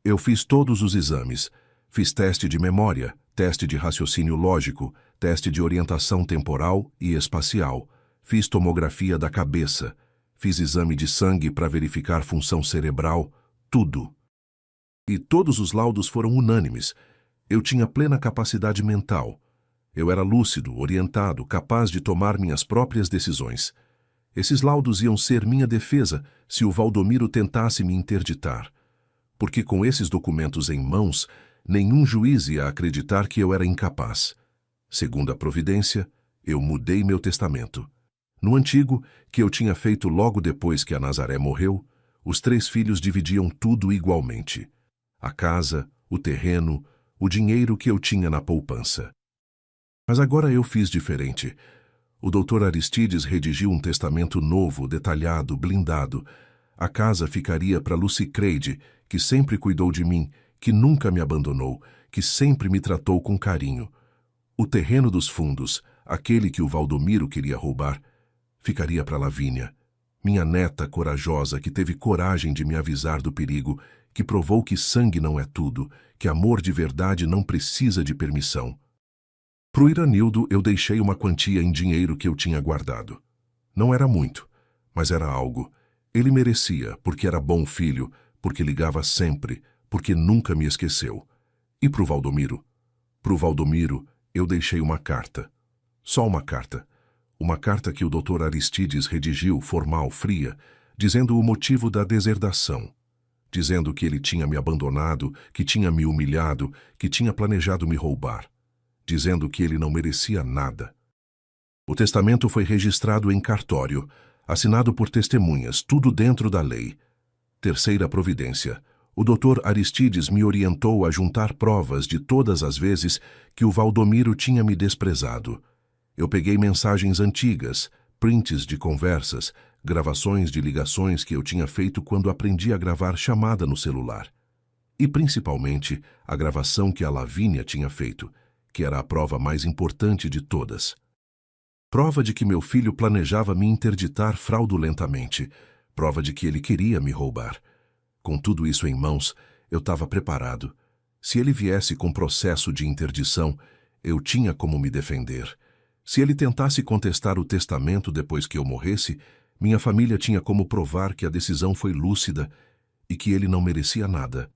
Eu fiz todos os exames. Fiz teste de memória, teste de raciocínio lógico, teste de orientação temporal e espacial. Fiz tomografia da cabeça. Fiz exame de sangue para verificar função cerebral, tudo. E todos os laudos foram unânimes. Eu tinha plena capacidade mental. Eu era lúcido, orientado, capaz de tomar minhas próprias decisões. Esses laudos iam ser minha defesa se o Valdomiro tentasse me interditar, porque com esses documentos em mãos, nenhum juiz ia acreditar que eu era incapaz. Segundo a providência, eu mudei meu testamento. No antigo, que eu tinha feito logo depois que a Nazaré morreu, os 3 filhos dividiam tudo igualmente: a casa, o terreno, o dinheiro que eu tinha na poupança. Mas agora eu fiz diferente. O Dr. Aristides redigiu um testamento novo, detalhado, blindado. A casa ficaria para Lucy Creide, que sempre cuidou de mim, que nunca me abandonou, que sempre me tratou com carinho. O terreno dos fundos, aquele que o Valdomiro queria roubar, ficaria para Lavínia, minha neta corajosa que teve coragem de me avisar do perigo, que provou que sangue não é tudo, que amor de verdade não precisa de permissão. Pro Iranildo eu deixei uma quantia em dinheiro que eu tinha guardado. Não era muito, mas era algo. Ele merecia, porque era bom filho, porque ligava sempre, porque nunca me esqueceu. E pro Valdomiro? Pro Valdomiro eu deixei uma carta. Só uma carta. Uma carta que o Dr. Aristides redigiu, formal, fria, dizendo o motivo da deserdação. Dizendo que ele tinha me abandonado, que tinha me humilhado, que tinha planejado me roubar. Dizendo que ele não merecia nada. O testamento foi registrado em cartório, assinado por testemunhas, tudo dentro da lei. Terceira providência. O Dr. Aristides me orientou a juntar provas de todas as vezes que o Valdomiro tinha me desprezado. Eu peguei mensagens antigas, prints de conversas, gravações de ligações que eu tinha feito quando aprendi a gravar chamada no celular. E principalmente a gravação que a Lavínia tinha feito, que era a prova mais importante de todas. Prova de que meu filho planejava me interditar fraudulentamente. Prova de que ele queria me roubar. Com tudo isso em mãos, eu estava preparado. Se ele viesse com processo de interdição, eu tinha como me defender. Se ele tentasse contestar o testamento depois que eu morresse, minha família tinha como provar que a decisão foi lúcida e que ele não merecia nada.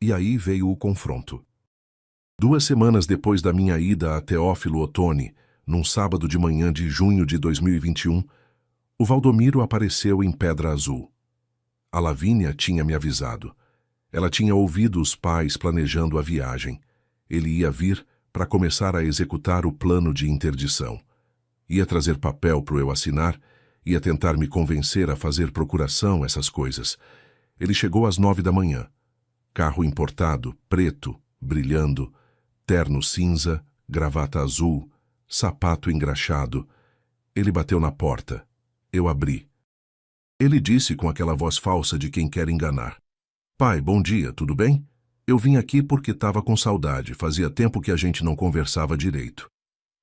E aí veio o confronto. 2 semanas depois da minha ida a Teófilo Otoni, num sábado de manhã de junho de 2021, o Valdomiro apareceu em Pedra Azul. A Lavínia tinha me avisado. Ela tinha ouvido os pais planejando a viagem. Ele ia vir para começar a executar o plano de interdição. Ia trazer papel para eu assinar, ia tentar me convencer a fazer procuração, essas coisas. Ele chegou às 9 da manhã. Carro importado, preto, brilhando, terno cinza, gravata azul, sapato engraxado. Ele bateu na porta. Eu abri. Ele disse com aquela voz falsa de quem quer enganar: "Pai, bom dia, tudo bem? Eu vim aqui porque estava com saudade, fazia tempo que a gente não conversava direito."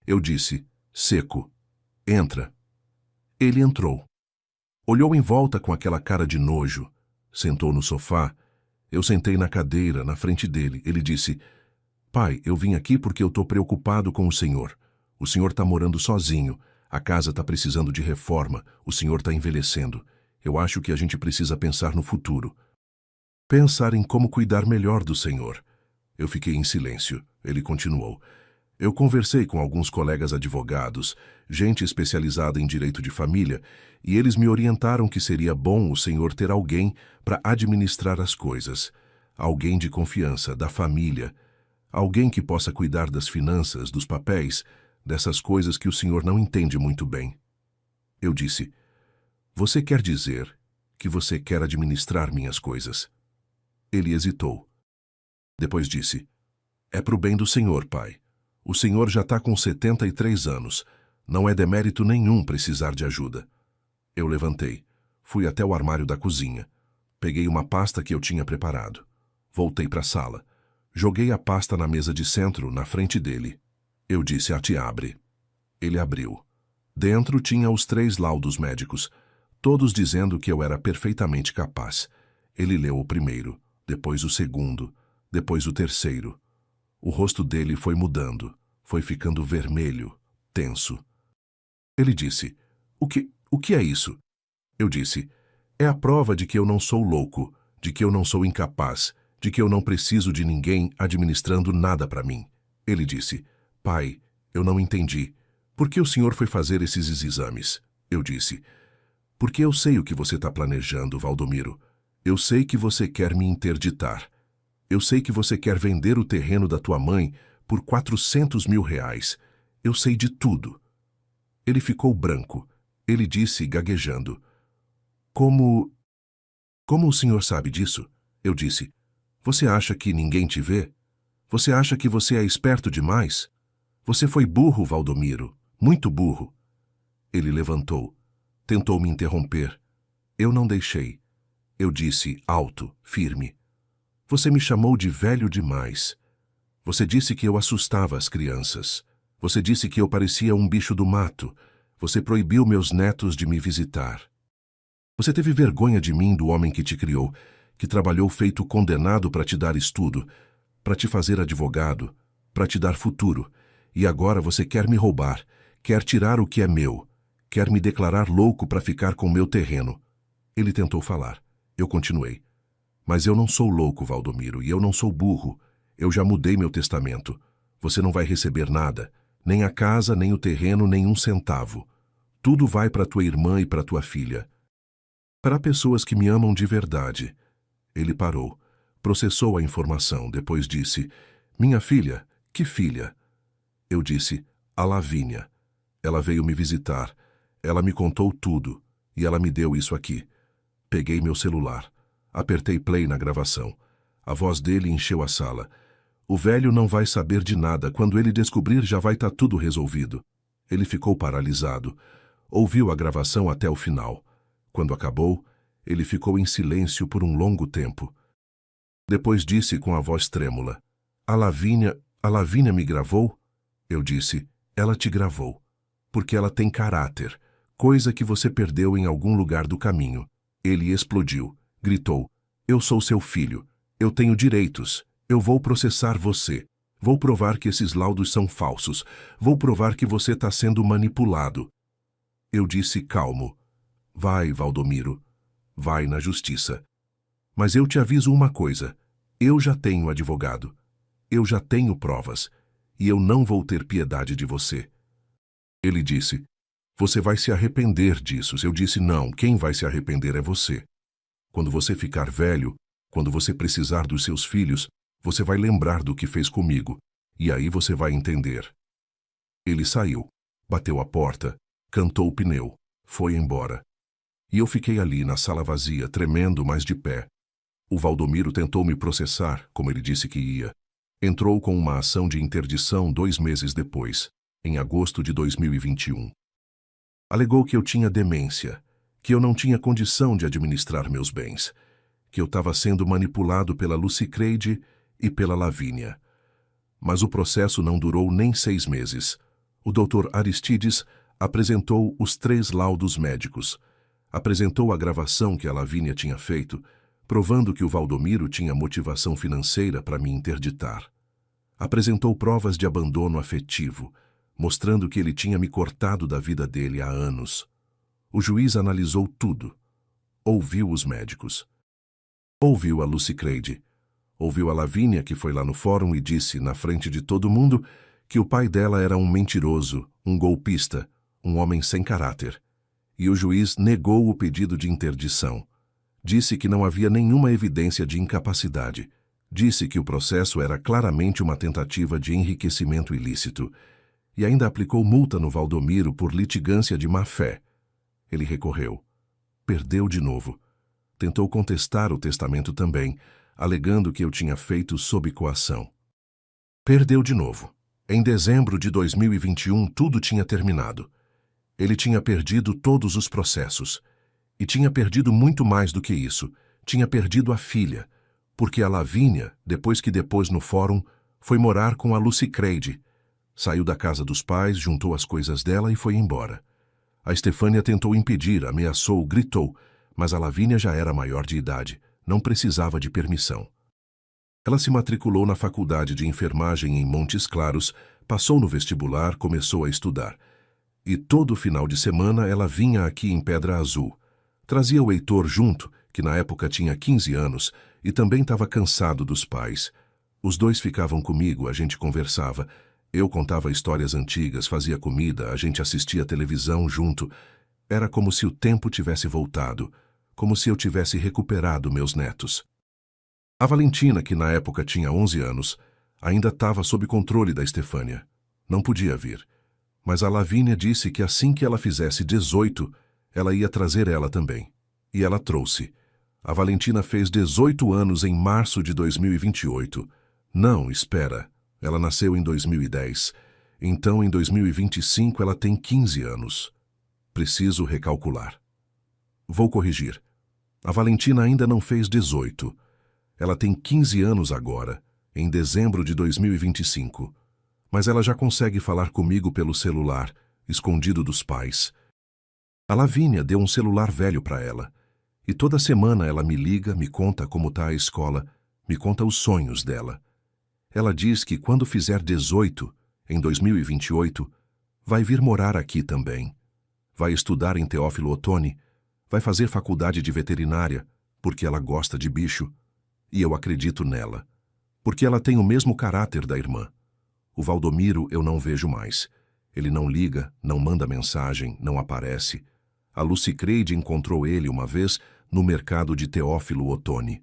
Eu disse, seco: "Entra." Ele entrou. Olhou em volta com aquela cara de nojo. Sentou no sofá. Eu sentei na cadeira, na frente dele. Ele disse: "Pai, eu vim aqui porque eu estou preocupado com o senhor. O senhor está morando sozinho. A casa está precisando de reforma. O senhor está envelhecendo. Eu acho que a gente precisa pensar no futuro. Pensar em como cuidar melhor do senhor." Eu fiquei em silêncio. Ele continuou: "Eu conversei com alguns colegas advogados, gente especializada em direito de família, e eles me orientaram que seria bom o senhor ter alguém para administrar as coisas. Alguém de confiança, da família. Alguém que possa cuidar das finanças, dos papéis, dessas coisas que o senhor não entende muito bem." Eu disse: "Você quer dizer que você quer administrar minhas coisas?" Ele hesitou. Depois disse: "É pro bem do senhor, pai. O senhor já está com 73 anos. Não é demérito nenhum precisar de ajuda." Eu levantei. Fui até o armário da cozinha. Peguei uma pasta que eu tinha preparado. Voltei para a sala. Joguei a pasta na mesa de centro, na frente dele. Eu disse: "Te abre." Ele abriu. Dentro tinha os 3 laudos médicos, todos dizendo que eu era perfeitamente capaz. Ele leu o primeiro, depois o segundo, depois o terceiro. O rosto dele foi mudando, foi ficando vermelho, tenso. Ele disse: O que é isso?" Eu disse: "É a prova de que eu não sou louco, de que eu não sou incapaz, de que eu não preciso de ninguém administrando nada para mim." Ele disse: "Pai, eu não entendi. Por que o senhor foi fazer esses exames?" Eu disse: Porque eu sei o que você está planejando, Valdomiro. Eu sei que você quer me interditar. Eu sei que você quer vender o terreno da tua mãe por 400 mil reais. Eu sei de tudo. Ele ficou branco. Ele disse, gaguejando. Como o senhor sabe disso? Eu disse. Você acha que ninguém te vê? Você acha que você é esperto demais? Você foi burro, Valdomiro. Muito burro. Ele levantou. Tentou me interromper. Eu não deixei. Eu disse, alto, firme. Você me chamou de velho demais. Você disse que eu assustava as crianças. Você disse que eu parecia um bicho do mato. Você proibiu meus netos de me visitar. Você teve vergonha de mim, do homem que te criou, que trabalhou feito condenado para te dar estudo, para te fazer advogado, para te dar futuro. E agora você quer me roubar, quer tirar o que é meu, quer me declarar louco para ficar com meu terreno. Ele tentou falar. Eu continuei. Mas eu não sou louco, Valdomiro, e eu não sou burro. Eu já mudei meu testamento. Você não vai receber nada, nem a casa, nem o terreno, nem um centavo. Tudo vai para tua irmã e para tua filha. Para pessoas que me amam de verdade. Ele parou, processou a informação, depois disse, minha filha, que filha? Eu disse, a Lavínia. Ela veio me visitar, ela me contou tudo, e ela me deu isso aqui. Peguei meu celular, apertei play na gravação. A voz dele encheu a sala. O velho não vai saber de nada, quando ele descobrir já vai estar tudo resolvido. Ele ficou paralisado, ouviu a gravação até o final. Quando acabou, ele ficou em silêncio por um longo tempo. Depois disse com a voz trêmula, a Lavínia me gravou? Eu disse, ela te gravou, porque ela tem caráter, coisa que você perdeu em algum lugar do caminho. Ele explodiu, gritou, eu sou seu filho, eu tenho direitos, eu vou processar você, vou provar que esses laudos são falsos, vou provar que você está sendo manipulado. Eu disse calmo, vai, Valdomiro, vai na justiça. Mas eu te aviso uma coisa, eu já tenho advogado, eu já tenho provas, e eu não vou ter piedade de você. Ele disse, você vai se arrepender disso. Eu disse, não, quem vai se arrepender é você. Quando você ficar velho, quando você precisar dos seus filhos, você vai lembrar do que fez comigo, e aí você vai entender. Ele saiu, bateu a porta, cantou o pneu, foi embora. E eu fiquei ali na sala vazia, tremendo, mas de pé. O Valdomiro tentou me processar, como ele disse que ia. Entrou com uma ação de interdição 2 meses depois, em agosto de 2021. Alegou que eu tinha demência, que eu não tinha condição de administrar meus bens, que eu estava sendo manipulado pela Lucicreide e pela Lavínia. Mas o processo não durou nem 6 meses. O Dr. Aristides apresentou os 3 laudos médicos, apresentou a gravação que a Lavínia tinha feito, provando que o Valdomiro tinha motivação financeira para me interditar. Apresentou provas de abandono afetivo, mostrando que ele tinha me cortado da vida dele há anos. O juiz analisou tudo. Ouviu os médicos. Ouviu a Lucicreide. Ouviu a Lavínia, que foi lá no fórum e disse, na frente de todo mundo, que o pai dela era um mentiroso, um golpista, um homem sem caráter. E o juiz negou o pedido de interdição. Disse que não havia nenhuma evidência de incapacidade. Disse que o processo era claramente uma tentativa de enriquecimento ilícito. E ainda aplicou multa no Valdomiro por litigância de má-fé. Ele recorreu. Perdeu de novo. Tentou contestar o testamento também, alegando que eu tinha feito sob coação. Perdeu de novo. Em dezembro de 2021, tudo tinha terminado. Ele tinha perdido todos os processos. E tinha perdido muito mais do que isso. Tinha perdido a filha, porque a Lavínia, depois que depôs no fórum, foi morar com a Lucicreide. Saiu da casa dos pais, juntou as coisas dela e foi embora. A Estefânia tentou impedir, ameaçou, gritou, mas a Lavínia já era maior de idade, não precisava de permissão. Ela se matriculou na faculdade de enfermagem em Montes Claros, passou no vestibular, começou a estudar. E todo final de semana ela vinha aqui em Pedra Azul. Trazia o Heitor junto, que na época tinha 15 anos, e também estava cansado dos pais. Os dois ficavam comigo, a gente conversava. Eu contava histórias antigas, fazia comida, a gente assistia televisão junto. Era como se o tempo tivesse voltado, como se eu tivesse recuperado meus netos. A Valentina, que na época tinha 11 anos, ainda estava sob controle da Estefânia. Não podia vir. Mas a Lavínia disse que assim que ela fizesse 18, ela ia trazer ela também. E ela trouxe. A Valentina fez 18 anos em março de 2028. Não, espera. Ela nasceu em 2010. Então, em 2025, ela tem 15 anos. Preciso recalcular. Vou corrigir. A Valentina ainda não fez 18. Ela tem 15 anos agora, em dezembro de 2025. Mas ela já consegue falar comigo pelo celular, escondido dos pais. A Lavínia deu um celular velho para ela. E toda semana ela me liga, me conta como está a escola, me conta os sonhos dela. Ela diz que quando fizer 18, em 2028, vai vir morar aqui também. Vai estudar em Teófilo Otoni, vai fazer faculdade de veterinária, porque ela gosta de bicho. E eu acredito nela, porque ela tem o mesmo caráter da irmã. O Valdomiro eu não vejo mais. Ele não liga, não manda mensagem, não aparece. A Lucicreide encontrou ele uma vez no mercado de Teófilo Otoni.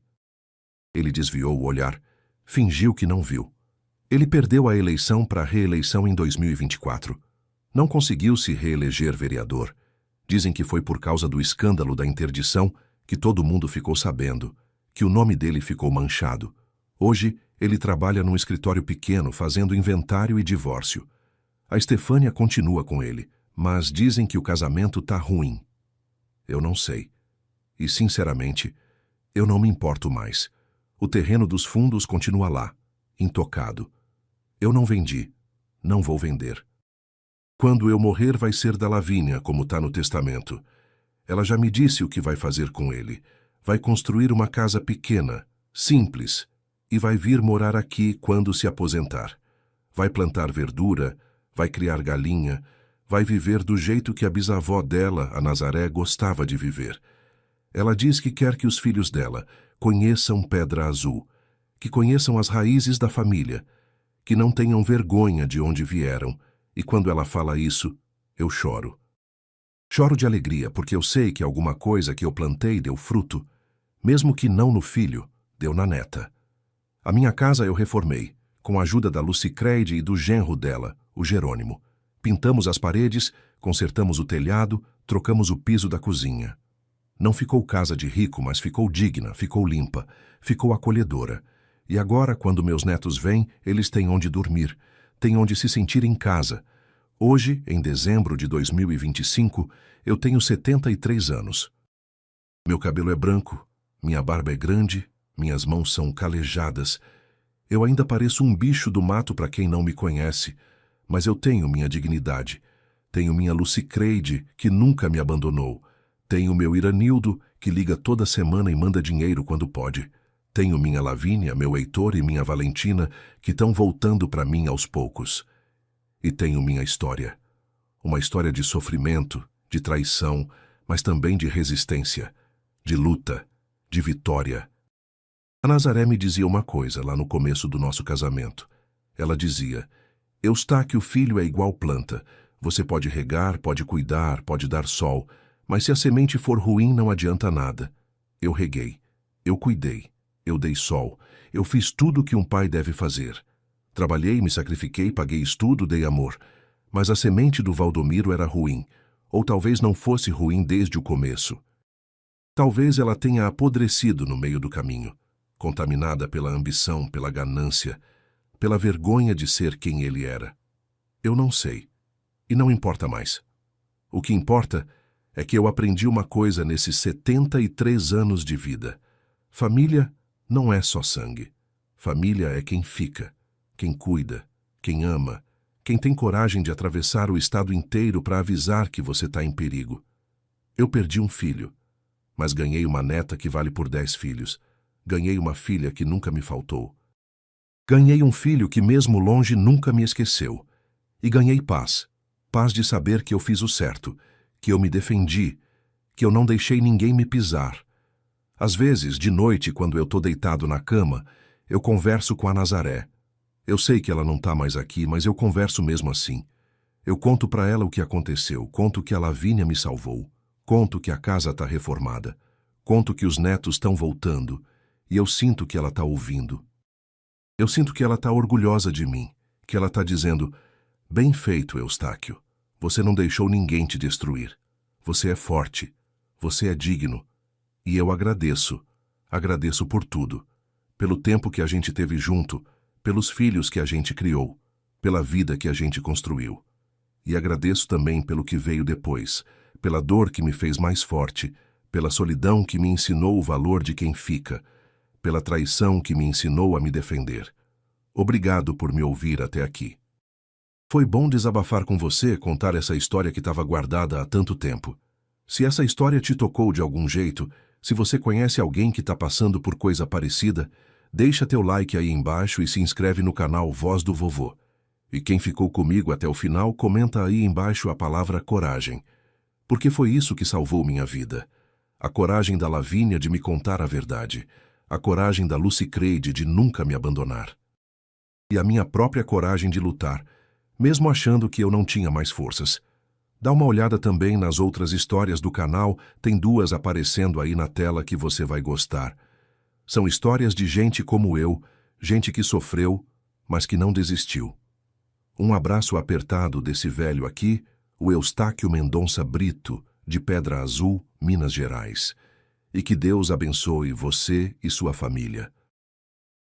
Ele desviou o olhar, fingiu que não viu. Ele perdeu a eleição para a reeleição em 2024. Não conseguiu se reeleger vereador. Dizem que foi por causa do escândalo da interdição que todo mundo ficou sabendo, que o nome dele ficou manchado. Hoje, ele trabalha num escritório pequeno fazendo inventário e divórcio. A Estefânia continua com ele, mas dizem que o casamento tá ruim. Eu não sei. E, sinceramente, eu não me importo mais. O terreno dos fundos continua lá, intocado. Eu não vendi, não vou vender. Quando eu morrer vai ser da Lavínia, como tá no testamento. Ela já me disse o que vai fazer com ele. Vai construir uma casa pequena, simples, e vai vir morar aqui quando se aposentar. Vai plantar verdura, vai criar galinha, vai viver do jeito que a bisavó dela, a Nazaré, gostava de viver. Ela diz que quer que os filhos dela conheçam Pedra Azul, que conheçam as raízes da família, que não tenham vergonha de onde vieram, e quando ela fala isso, eu choro. Choro de alegria porque eu sei que alguma coisa que eu plantei deu fruto, mesmo que não no filho, deu na neta. A minha casa eu reformei, com a ajuda da Lucicreide e do genro dela, o Jerônimo. Pintamos as paredes, consertamos o telhado, trocamos o piso da cozinha. Não ficou casa de rico, mas ficou digna, ficou limpa, ficou acolhedora. E agora, quando meus netos vêm, eles têm onde dormir, têm onde se sentir em casa. Hoje, em dezembro de 2025, eu tenho 73 anos. Meu cabelo é branco, minha barba é grande, minhas mãos são calejadas. Eu ainda pareço um bicho do mato para quem não me conhece, mas eu tenho minha dignidade. Tenho minha Lucicreide, que nunca me abandonou. Tenho meu Iranildo, que liga toda semana e manda dinheiro quando pode. Tenho minha Lavínia, meu Heitor e minha Valentina, que estão voltando para mim aos poucos. E tenho minha história. Uma história de sofrimento, de traição, mas também de resistência, de luta, de vitória. A Nazaré me dizia uma coisa lá no começo do nosso casamento. Ela dizia: Eustáquio, filho, é igual planta. Você pode regar, pode cuidar, pode dar sol, mas se a semente for ruim não adianta nada. Eu reguei, eu cuidei, eu dei sol, eu fiz tudo o que um pai deve fazer. Trabalhei, me sacrifiquei, paguei estudo, dei amor. Mas a semente do Valdomiro era ruim, ou talvez não fosse ruim desde o começo. Talvez ela tenha apodrecido no meio do caminho, contaminada pela ambição, pela ganância, pela vergonha de ser quem ele era. Eu não sei, e não importa mais. O que importa é que eu aprendi uma coisa nesses 73 anos de vida. Família não é só sangue. Família é quem fica, quem cuida, quem ama, quem tem coragem de atravessar o estado inteiro para avisar que você está em perigo. Eu perdi um filho, mas ganhei uma neta que vale por 10 filhos. Ganhei uma filha que nunca me faltou. Ganhei um filho que, mesmo longe, nunca me esqueceu. E ganhei paz. Paz de saber que eu fiz o certo, que eu me defendi, que eu não deixei ninguém me pisar. Às vezes, de noite, quando eu estou deitado na cama, eu converso com a Nazaré. Eu sei que ela não está mais aqui, mas eu converso mesmo assim. Eu conto para ela o que aconteceu, conto que a Lavínia me salvou, conto que a casa está reformada, conto que os netos estão voltando, e eu sinto que ela está ouvindo. Eu sinto que ela está orgulhosa de mim, que ela está dizendo: bem feito, Eustáquio, você não deixou ninguém te destruir. Você é forte, você é digno, e eu agradeço por tudo, pelo tempo que a gente teve junto, pelos filhos que a gente criou, pela vida que a gente construiu. E agradeço também pelo que veio depois, pela dor que me fez mais forte, pela solidão que me ensinou o valor de quem fica, pela traição que me ensinou a me defender. Obrigado por me ouvir até aqui. Foi bom desabafar com você, contar essa história que estava guardada há tanto tempo. Se essa história te tocou de algum jeito, se você conhece alguém que está passando por coisa parecida, deixa teu like aí embaixo e se inscreve no canal Voz do Vovô. E quem ficou comigo até o final, comenta aí embaixo a palavra coragem. Porque foi isso que salvou minha vida. A coragem da Lavínia de me contar a verdade. A coragem da Lucy Creide de nunca me abandonar. E a minha própria coragem de lutar, mesmo achando que eu não tinha mais forças. Dá uma olhada também nas outras histórias do canal, tem 2 aparecendo aí na tela que você vai gostar. São histórias de gente como eu, gente que sofreu, mas que não desistiu. Um abraço apertado desse velho aqui, o Eustáquio Mendonça Brito, de Pedra Azul, Minas Gerais. E que Deus abençoe você e sua família.